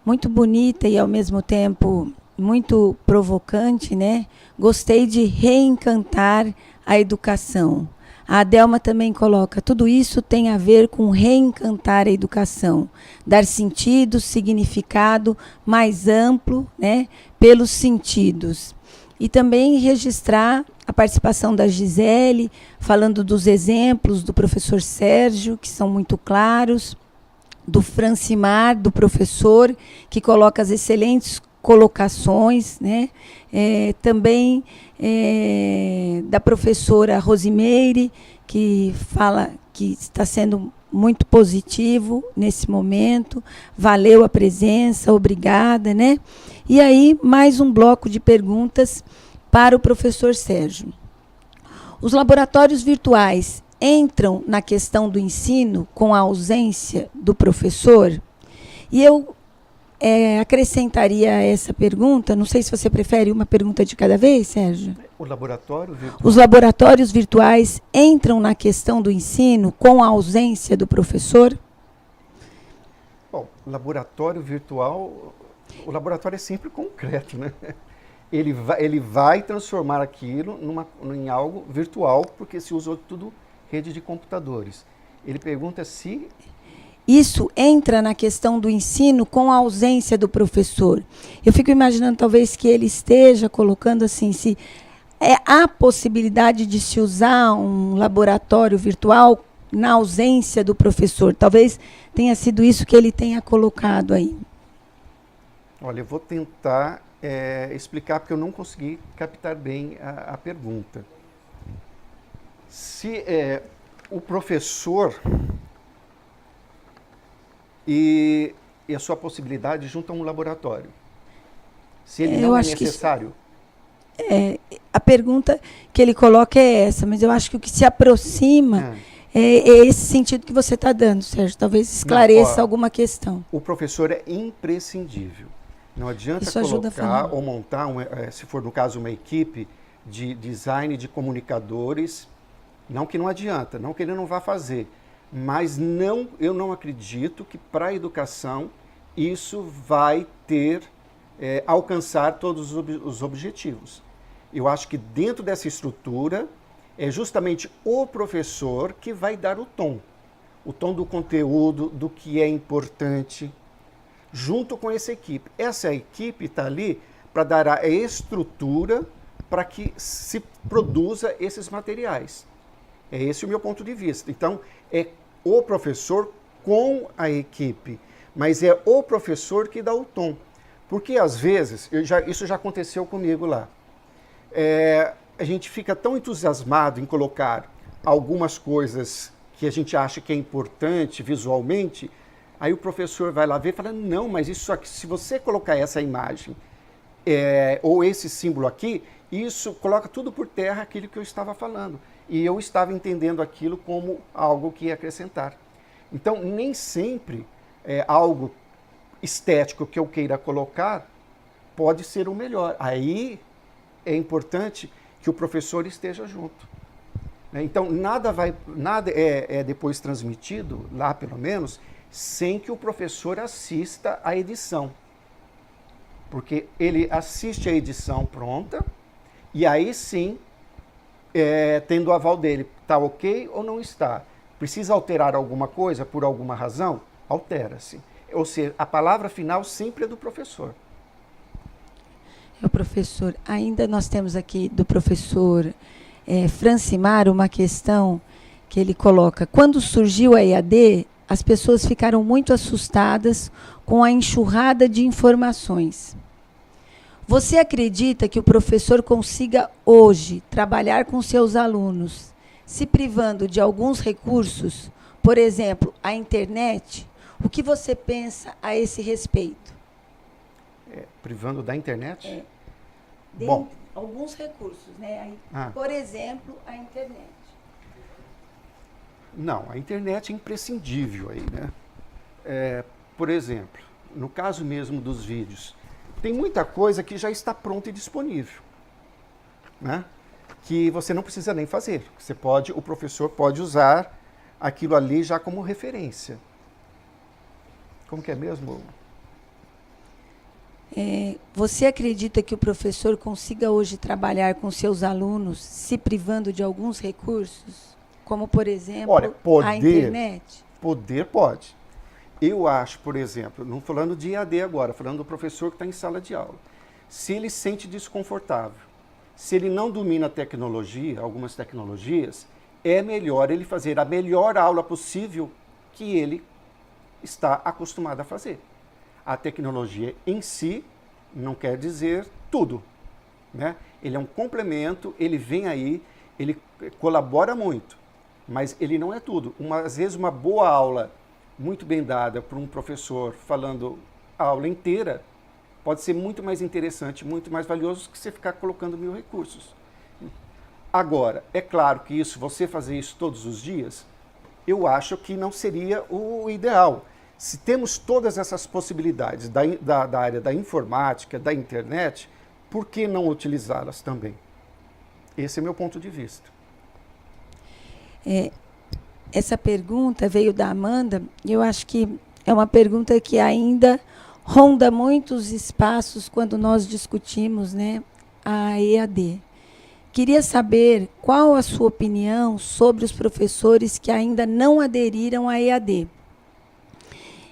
muito bonita e, ao mesmo tempo, muito provocante, né? Gostei de reencantar a educação. A Adelma também coloca, tudo isso tem a ver com reencantar a educação, dar sentido, significado mais amplo, né, pelos sentidos. E também registrar a participação da Gisele, falando dos exemplos do professor Sérgio, que são muito claros, do Francimar, do professor, que coloca as excelentes colocações, né? Também da professora Rosimeire, que fala que está sendo muito positivo nesse momento, valeu a presença, obrigada, né? E aí, mais um bloco de perguntas para o professor Sérgio. Os laboratórios virtuais entram na questão do ensino com a ausência do professor? E eu acrescentaria a essa pergunta, não sei se você prefere uma pergunta de cada vez, Sérgio. O laboratório virtual? Os laboratórios virtuais entram na questão do ensino com a ausência do professor? Bom, laboratório virtual, o laboratório é sempre concreto, né? Ele vai transformar aquilo em algo virtual, porque se usou tudo rede de computadores. Ele pergunta se isso entra na questão do ensino com a ausência do professor. Eu fico imaginando, talvez, que ele esteja colocando assim, se há possibilidade de se usar um laboratório virtual na ausência do professor. Talvez tenha sido isso que ele tenha colocado aí. Olha, eu vou tentar explicar, porque eu não consegui captar bem a pergunta. Se o professor e a sua possibilidade junto a um laboratório, se ele não é necessário... A pergunta que ele coloca é essa, mas eu acho que o que se aproxima é esse sentido que você está dando, Sérgio. Talvez esclareça alguma questão. O professor é imprescindível. Não adianta Isso colocar ou montar, se for no caso uma equipe de design de comunicadores, não que não adianta, não que ele não vá fazer, mas eu não acredito que para a educação isso vai alcançar todos os objetivos. Eu acho que dentro dessa estrutura é justamente o professor que vai dar o tom do conteúdo, do que é importante, junto com essa equipe. Essa equipe está ali para dar a estrutura para que se produza esses materiais. É esse o meu ponto de vista. Então, é o professor com a equipe, mas é o professor que dá o tom. Porque, às vezes, isso já aconteceu comigo lá. A gente fica tão entusiasmado em colocar algumas coisas que a gente acha que é importante visualmente, aí o professor vai lá ver e fala, não, mas isso aqui, se você colocar essa imagem ou esse símbolo aqui, isso coloca tudo por terra aquilo que eu estava falando. E eu estava entendendo aquilo como algo que ia acrescentar. Então, nem sempre algo estético que eu queira colocar pode ser o melhor. Aí é importante que o professor esteja junto. Então, nada é depois transmitido, lá pelo menos, sem que o professor assista à edição. Porque ele assiste a edição pronta e aí sim, tendo o aval dele, está ok ou não está? Precisa alterar alguma coisa por alguma razão? Altera-se. Ou seja, a palavra final sempre é do professor. Professor, ainda nós temos aqui do professor Francimar uma questão que ele coloca. Quando surgiu a EAD, as pessoas ficaram muito assustadas com a enxurrada de informações. Você acredita que o professor consiga hoje trabalhar com seus alunos, se privando de alguns recursos, por exemplo, a internet? O que você pensa a esse respeito? Privando da internet? Bom, alguns recursos, né? Por exemplo, a internet. Não, a internet é imprescindível aí, né? Por exemplo, no caso mesmo dos vídeos, tem muita coisa que já está pronta e disponível, né? Que você não precisa nem fazer. O professor pode usar aquilo ali já como referência. Como que é mesmo? Você acredita que o professor consiga hoje trabalhar com seus alunos se privando de alguns recursos? Como, por exemplo, a internet? Poder pode. Eu acho, por exemplo, não falando de EAD agora, falando do professor que está em sala de aula. Se ele se sente desconfortável, se ele não domina a tecnologia, algumas tecnologias, é melhor ele fazer a melhor aula possível que ele está acostumado a fazer. A tecnologia em si não quer dizer tudo, né? Ele é um complemento, ele vem aí, ele colabora muito, mas ele não é tudo. Às vezes uma boa aula, muito bem dada por um professor falando a aula inteira, pode ser muito mais interessante, muito mais valioso que você ficar colocando 1000 recursos. Agora, é claro que você fazer isso todos os dias, eu acho que não seria o ideal. Se temos todas essas possibilidades da área da informática, da internet, por que não utilizá-las também? Esse é meu ponto de vista. Essa pergunta veio da Amanda, e eu acho que é uma pergunta que ainda ronda muitos espaços quando nós discutimos, né, a EAD. Queria saber qual a sua opinião sobre os professores que ainda não aderiram à EAD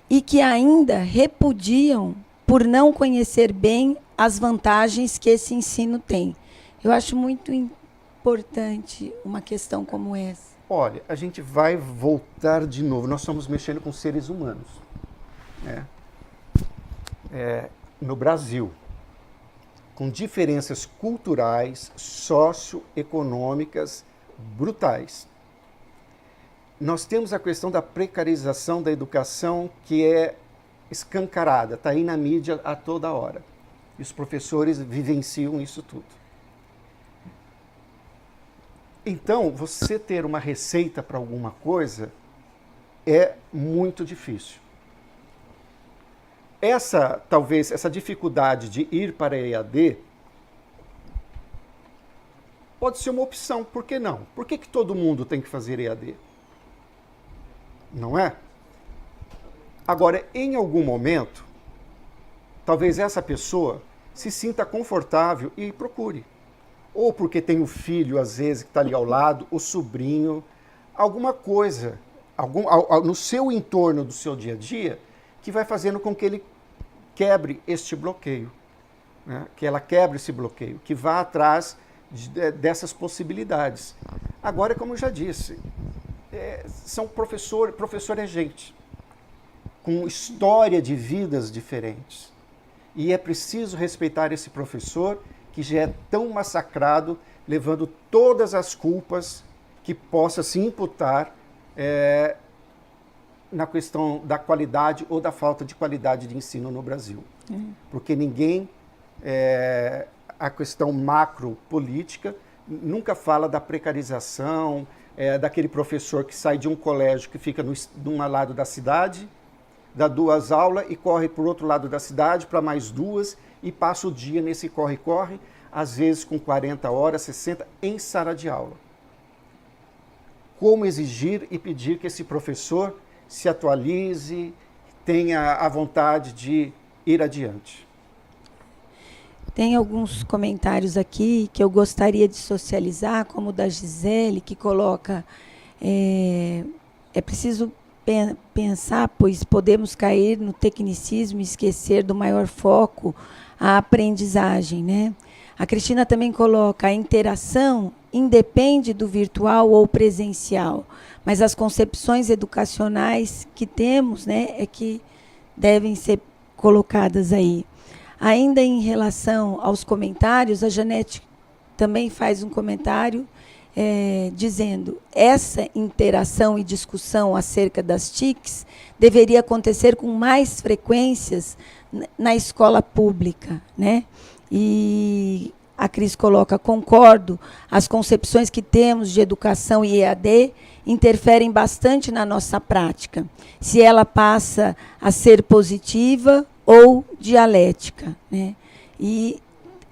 e que ainda repudiam por não conhecer bem as vantagens que esse ensino tem. Eu acho muito importante uma questão como essa. Olha, a gente vai voltar de novo. Nós estamos mexendo com seres humanos, né? no Brasil, com diferenças culturais, socioeconômicas brutais. Nós temos a questão da precarização da educação, que é escancarada, está aí na mídia a toda hora. E os professores vivenciam isso tudo. Então, você ter uma receita para alguma coisa é muito difícil. Talvez, essa dificuldade de ir para a EAD pode ser uma opção, por que não? Por que todo mundo tem que fazer EAD? Não é? Agora, em algum momento, talvez essa pessoa se sinta confortável e procure. Ou porque tem o filho, às vezes, que está ali ao lado, o sobrinho, alguma coisa, no seu entorno do seu dia a dia, que vai fazendo com que ele quebre este bloqueio, né? Que ela quebre esse bloqueio, que vá atrás dessas possibilidades. Agora, como eu já disse, são professor é gente, com história de vidas diferentes. E é preciso respeitar esse professor que já é tão massacrado, levando todas as culpas que possa se imputar na questão da qualidade ou da falta de qualidade de ensino no Brasil. Porque ninguém, a questão macro-política, nunca fala da precarização, daquele professor que sai de um colégio que fica de um lado da cidade, dá 2 aulas e corre para o outro lado da cidade para mais 2 e passa o dia nesse corre-corre, às vezes com 40 horas, 60, em sala de aula. Como exigir e pedir que esse professor se atualize, tenha a vontade de ir adiante? Tem alguns comentários aqui que eu gostaria de socializar, como o da Gisele, que coloca: é preciso pensar, pois podemos cair no tecnicismo e esquecer do maior foco, a aprendizagem, né? A Cristina também coloca: a interação independe do virtual ou presencial, mas as concepções educacionais que temos, né, é que devem ser colocadas aí. Ainda em relação aos comentários, a Janete também faz um comentário dizendo: essa interação e discussão acerca das TICs deveria acontecer com mais frequências na escola pública, né? E a Cris coloca: concordo, as concepções que temos de educação e EAD interferem bastante na nossa prática, se ela passa a ser positiva ou dialética, né? E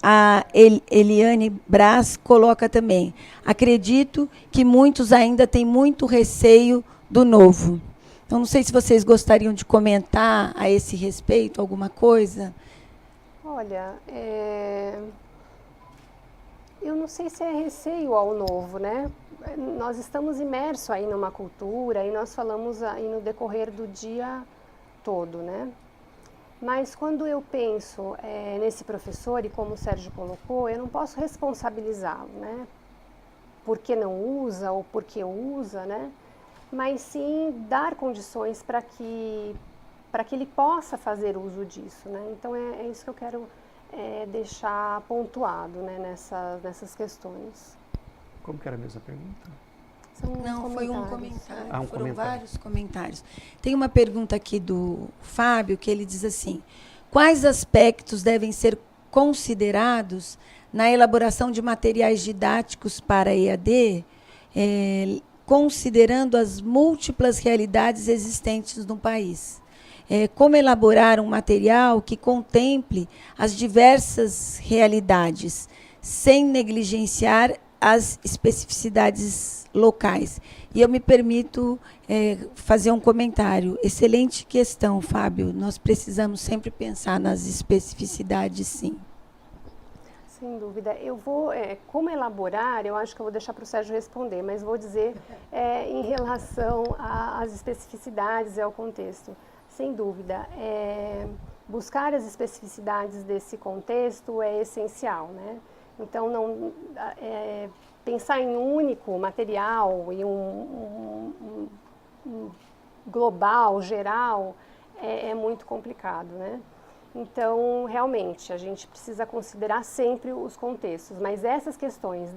a Eliane Brás coloca também: acredito que muitos ainda têm muito receio do novo. Então, não sei se vocês gostariam de comentar a esse respeito alguma coisa. Olha, eu não sei se é receio ao novo, né? Nós estamos imersos aí numa cultura e nós falamos aí no decorrer do dia todo, né? Mas quando eu penso nesse professor, e como o Sérgio colocou, eu não posso responsabilizá-lo, né? Porque não usa ou porque usa, né? Mas sim dar condições para que ele possa fazer uso disso, né? Então é isso que eu quero deixar pontuado, né, nessas questões. Como que era a mesma pergunta? Não, foi um comentário. Foram comentário. Vários comentários. Tem uma pergunta aqui do Fábio, que ele diz assim: quais aspectos devem ser considerados na elaboração de materiais didáticos para EAD, considerando as múltiplas realidades existentes no país? Como elaborar um material que contemple as diversas realidades, sem negligenciar as especificidades locais? E eu me permito fazer um comentário. Excelente questão, Fábio. Nós precisamos sempre pensar nas especificidades, sim. Sem dúvida. Eu vou, como elaborar, eu acho que eu vou deixar para o Sérgio responder, mas vou dizer em relação às especificidades e ao contexto. Sem dúvida. Buscar as especificidades desse contexto é essencial, né? Então, pensar em um único material e um global, geral, é muito complicado, né? Então, realmente, a gente precisa considerar sempre os contextos, mas essas questões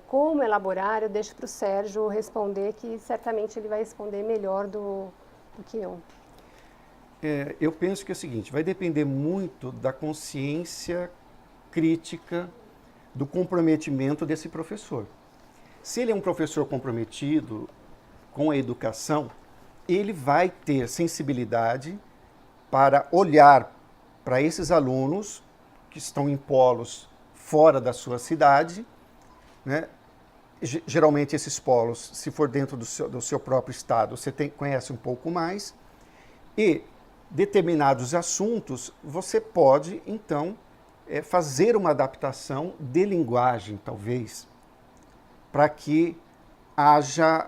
como elaborar, eu deixo para o Sérgio responder, que certamente ele vai responder melhor do que eu. Eu penso que é o seguinte, vai depender muito da consciência crítica, do comprometimento desse professor. Se ele é um professor comprometido com a educação, ele vai ter sensibilidade para olhar para esses alunos que estão em polos fora da sua cidade, né? Geralmente esses polos, se for dentro do seu próprio estado, você conhece um pouco mais, e determinados assuntos você pode, então, fazer uma adaptação de linguagem, talvez, para que haja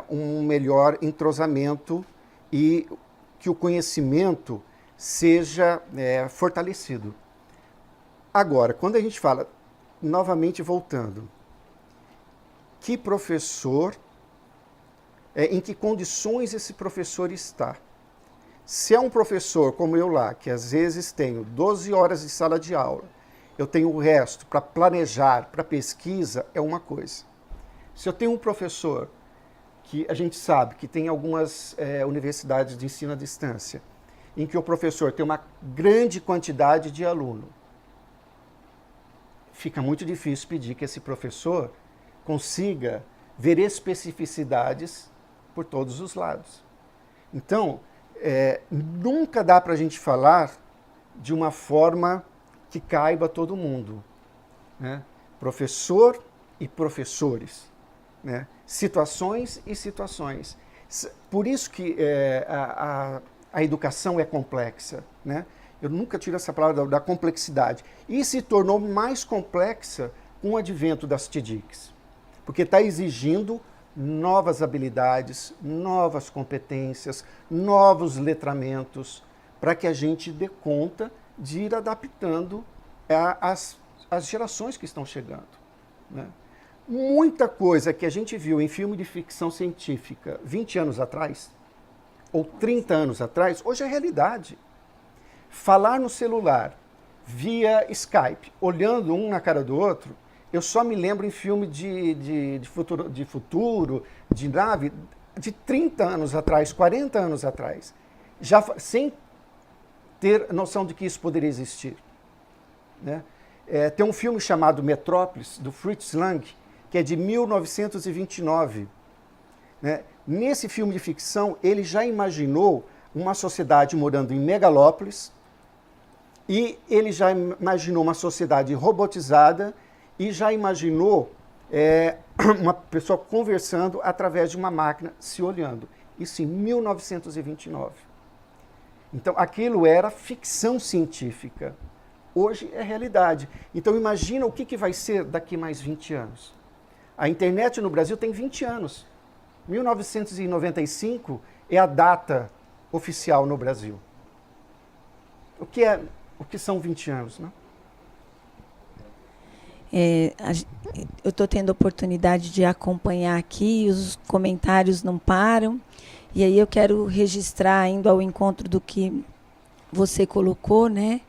um melhor entrosamento e que o conhecimento seja fortalecido. Agora, quando a gente fala, novamente voltando, que professor, em que condições esse professor está? Se é um professor como eu lá, que às vezes tenho 12 horas de sala de aula, eu tenho o resto para planejar, para pesquisa, é uma coisa. Se eu tenho um professor que a gente sabe que tem algumas universidades de ensino à distância, em que o professor tem uma grande quantidade de aluno, fica muito difícil pedir que esse professor consiga ver especificidades por todos os lados. Então, nunca dá para a gente falar de uma forma que caiba todo mundo, né? Professor e professores, né? Situações e situações. Por isso que a educação é complexa, né? Eu nunca tiro essa palavra da complexidade. E se tornou mais complexa com o advento das TDICs, porque está exigindo novas habilidades, novas competências, novos letramentos, para que a gente dê conta de ir adaptando as gerações que estão chegando, né? Muita coisa que a gente viu em filme de ficção científica 20 anos atrás, ou 30 anos atrás, hoje é realidade. Falar no celular, via Skype, olhando um na cara do outro, eu só me lembro em filme de futuro, de nave, de 30 anos atrás, 40 anos atrás, já sem ter noção de que isso poderia existir, né? Tem um filme chamado Metrópolis, do Fritz Lang, que é de 1929. Né? Nesse filme de ficção, ele já imaginou uma sociedade morando em megalópolis, e ele já imaginou uma sociedade robotizada, e já imaginou uma pessoa conversando através de uma máquina, se olhando. Isso em 1929. Então, aquilo era ficção científica. Hoje é realidade. Então, imagina o que vai ser daqui mais 20 anos. A internet no Brasil tem 20 anos. 1995 é a data oficial no Brasil. O que são 20 anos, né? Eu estou tendo a oportunidade de acompanhar aqui, os comentários não param, e aí eu quero registrar, indo ao encontro do que você colocou, né,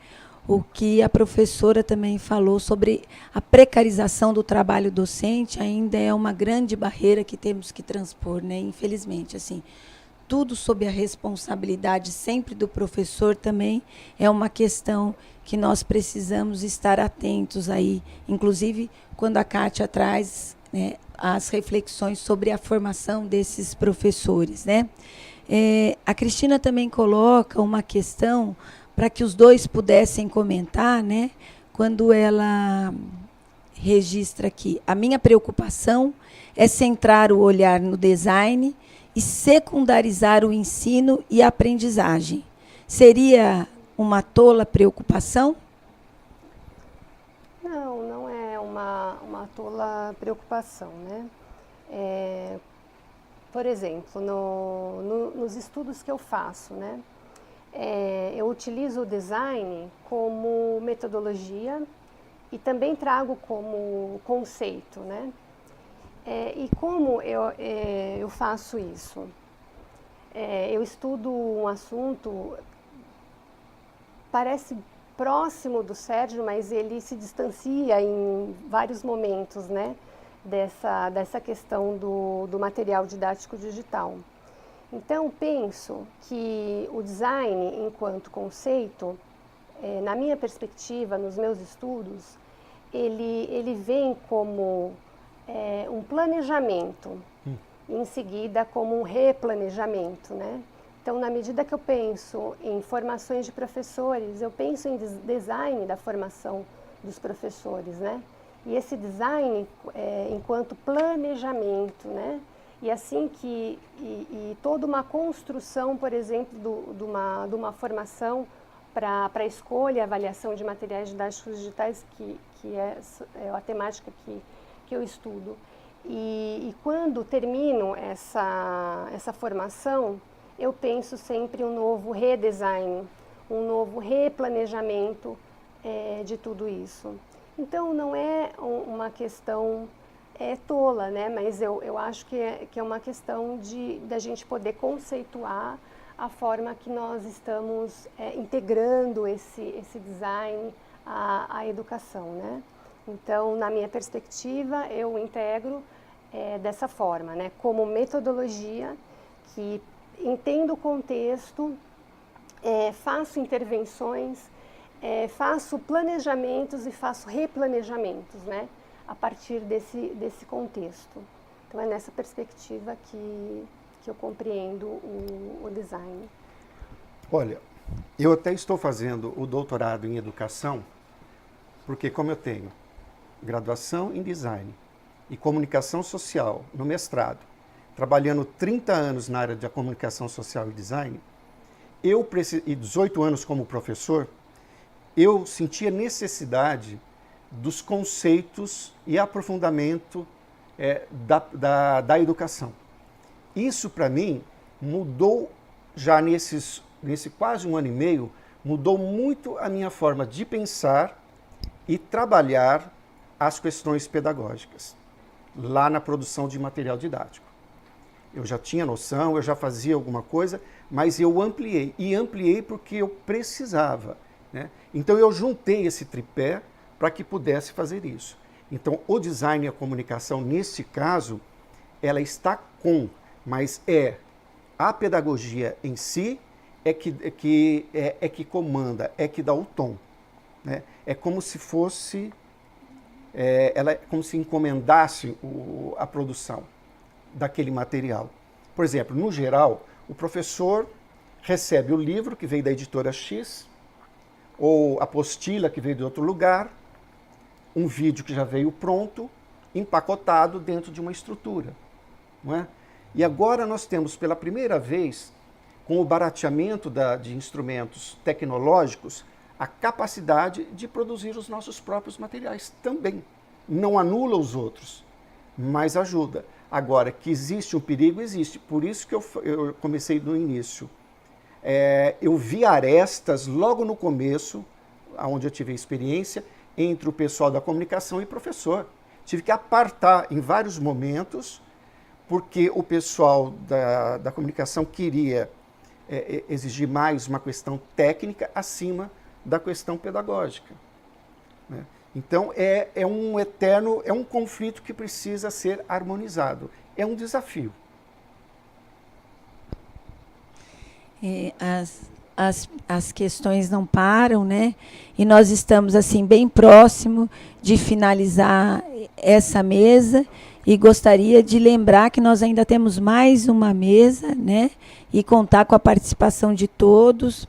o que a professora também falou sobre a precarização do trabalho docente. Ainda é uma grande barreira que temos que transpor, né, infelizmente, assim. Tudo sob a responsabilidade sempre do professor também é uma questão que nós precisamos estar atentos aí, inclusive quando a Kátia traz, né, as reflexões sobre a formação desses professores, né? A Cristina também coloca uma questão para que os dois pudessem comentar, né, quando ela registra aqui: a minha preocupação é centrar o olhar no design e secundarizar o ensino e a aprendizagem. Seria uma tola preocupação? Não, não é uma tola preocupação, né? Por exemplo, nos estudos que eu faço, né, eu utilizo o design como metodologia e também trago como conceito, né? E como eu faço isso? Eu estudo um assunto parece próximo do Sérgio, mas ele se distancia em vários momentos, né, dessa questão do material didático digital. Então, penso que o design, enquanto conceito, na minha perspectiva, nos meus estudos, ele vem como um planejamento, em seguida como um replanejamento, né? Então, na medida que eu penso em formações de professores, eu penso em design da formação dos professores, né? E esse design enquanto planejamento, né? E assim que toda uma construção, por exemplo, de uma formação para a escolha e avaliação de materiais didáticos digitais, que é a temática que eu estudo. E quando termino essa formação, eu penso sempre um novo redesign, um novo replanejamento de tudo isso. Então, não é uma questão tola, né? Mas eu acho que é uma questão da gente poder conceituar a forma que nós estamos integrando esse design à educação, né? Então, na minha perspectiva, eu integro dessa forma, né? Como metodologia que entendo o contexto, faço intervenções, faço planejamentos e faço replanejamentos, né? A partir desse contexto. Então, é nessa perspectiva que eu compreendo o design. Olha, eu até estou fazendo o doutorado em educação, porque como eu tenho graduação em design e comunicação social no mestrado, trabalhando 30 anos na área de comunicação social e design, e 18 anos como professor, eu sentia necessidade dos conceitos e aprofundamento da educação. Isso, para mim, mudou já nesse quase um ano e meio, mudou muito a minha forma de pensar e trabalhar as questões pedagógicas, lá na produção de material didático. Eu já tinha noção, eu já fazia alguma coisa, mas eu ampliei. E ampliei porque eu precisava, né? Então eu juntei esse tripé para que pudesse fazer isso. Então o design e a comunicação, nesse caso, ela está mas a pedagogia em si que comanda, que dá o tom, né? É como se fosse, ela é como se encomendasse a produção daquele material. Por exemplo, no geral, o professor recebe o livro que veio da editora X, ou a apostila que veio de outro lugar, um vídeo que já veio pronto, empacotado dentro de uma estrutura, não é? E agora nós temos pela primeira vez, com o barateamento de instrumentos tecnológicos, a capacidade de produzir os nossos próprios materiais também. Não anula os outros, mas ajuda. Agora, que existe um perigo, existe. Por isso que eu comecei no início. Eu vi arestas logo no começo, onde eu tive a experiência, entre o pessoal da comunicação e o professor. Tive que apartar em vários momentos, porque o pessoal da comunicação queria exigir mais uma questão técnica acima da questão pedagógica, né? Então, é um conflito que precisa ser harmonizado. É um desafio. As questões não param, né? E nós estamos, assim, bem próximo de finalizar essa mesa e gostaria de lembrar que nós ainda temos mais uma mesa, né? E contar com a participação de todos.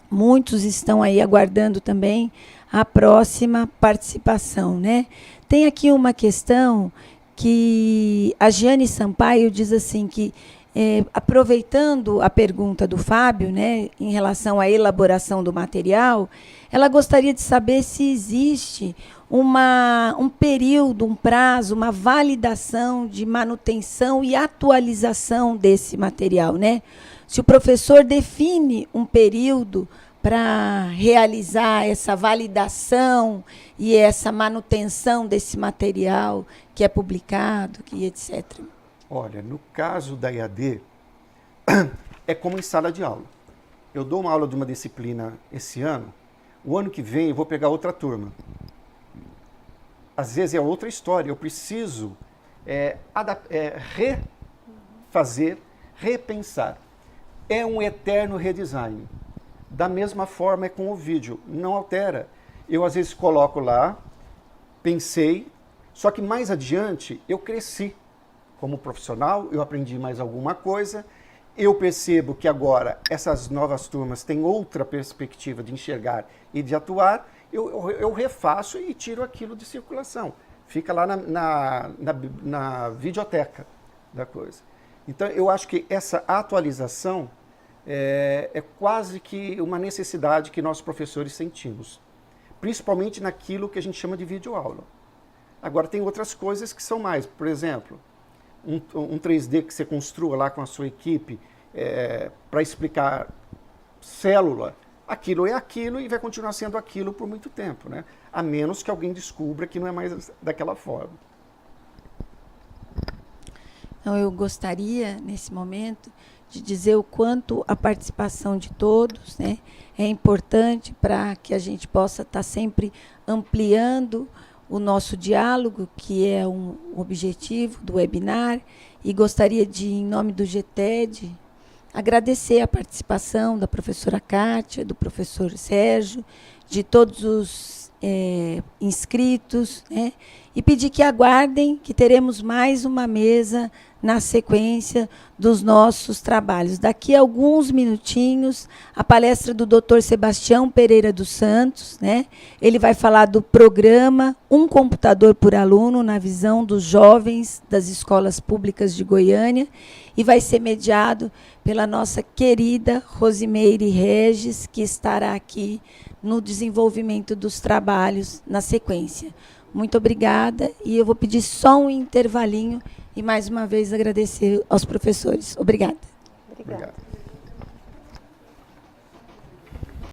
Muitos estão aí aguardando também a próxima participação, né? Tem aqui uma questão que a Giane Sampaio diz assim que, aproveitando a pergunta do Fábio, né, em relação à elaboração do material, ela gostaria de saber se existe um período, um prazo, uma validação de manutenção e atualização desse material, né? Se o professor define um período para realizar essa validação e essa manutenção desse material que é publicado, que etc. Olha, no caso da EAD, é como em sala de aula. eu dou uma aula de uma disciplina esse ano, o ano que vem eu vou pegar outra turma. Às vezes é outra história, eu preciso refazer, repensar. É um eterno redesign. Da mesma forma é com o vídeo, não altera. Eu às vezes coloco lá, pensei, só que mais adiante eu cresci como profissional, eu aprendi mais alguma coisa, eu percebo que agora essas novas turmas têm outra perspectiva de enxergar e de atuar, eu refaço e tiro aquilo de circulação. Fica lá na videoteca da coisa. Então, eu acho que essa atualização é quase que uma necessidade que nós professores sentimos, principalmente naquilo que a gente chama de videoaula. Agora, tem outras coisas que são mais, por exemplo, um 3D que você construa lá com a sua equipe para explicar célula, aquilo é aquilo e vai continuar sendo aquilo por muito tempo, né? A menos que alguém descubra que não é mais daquela forma. Então, eu gostaria, nesse momento, de dizer o quanto a participação de todos, né, é importante para que a gente possa estar sempre ampliando o nosso diálogo, que é um objetivo do webinar, e gostaria de, em nome do GTED, agradecer a participação da professora Kátia, do professor Sérgio, de todos os inscritos, né, e pedir que aguardem que teremos mais uma mesa na sequência dos nossos trabalhos. Daqui a alguns minutinhos, a palestra do Dr. Sebastião Pereira dos Santos, né? Ele vai falar do programa Um Computador por Aluno na visão dos jovens das escolas públicas de Goiânia e vai ser mediado pela nossa querida Rosimeire Regis, que estará aqui no desenvolvimento dos trabalhos na sequência. Muito obrigada e eu vou pedir só um intervalinho e mais uma vez agradecer aos professores. Obrigada. Obrigada.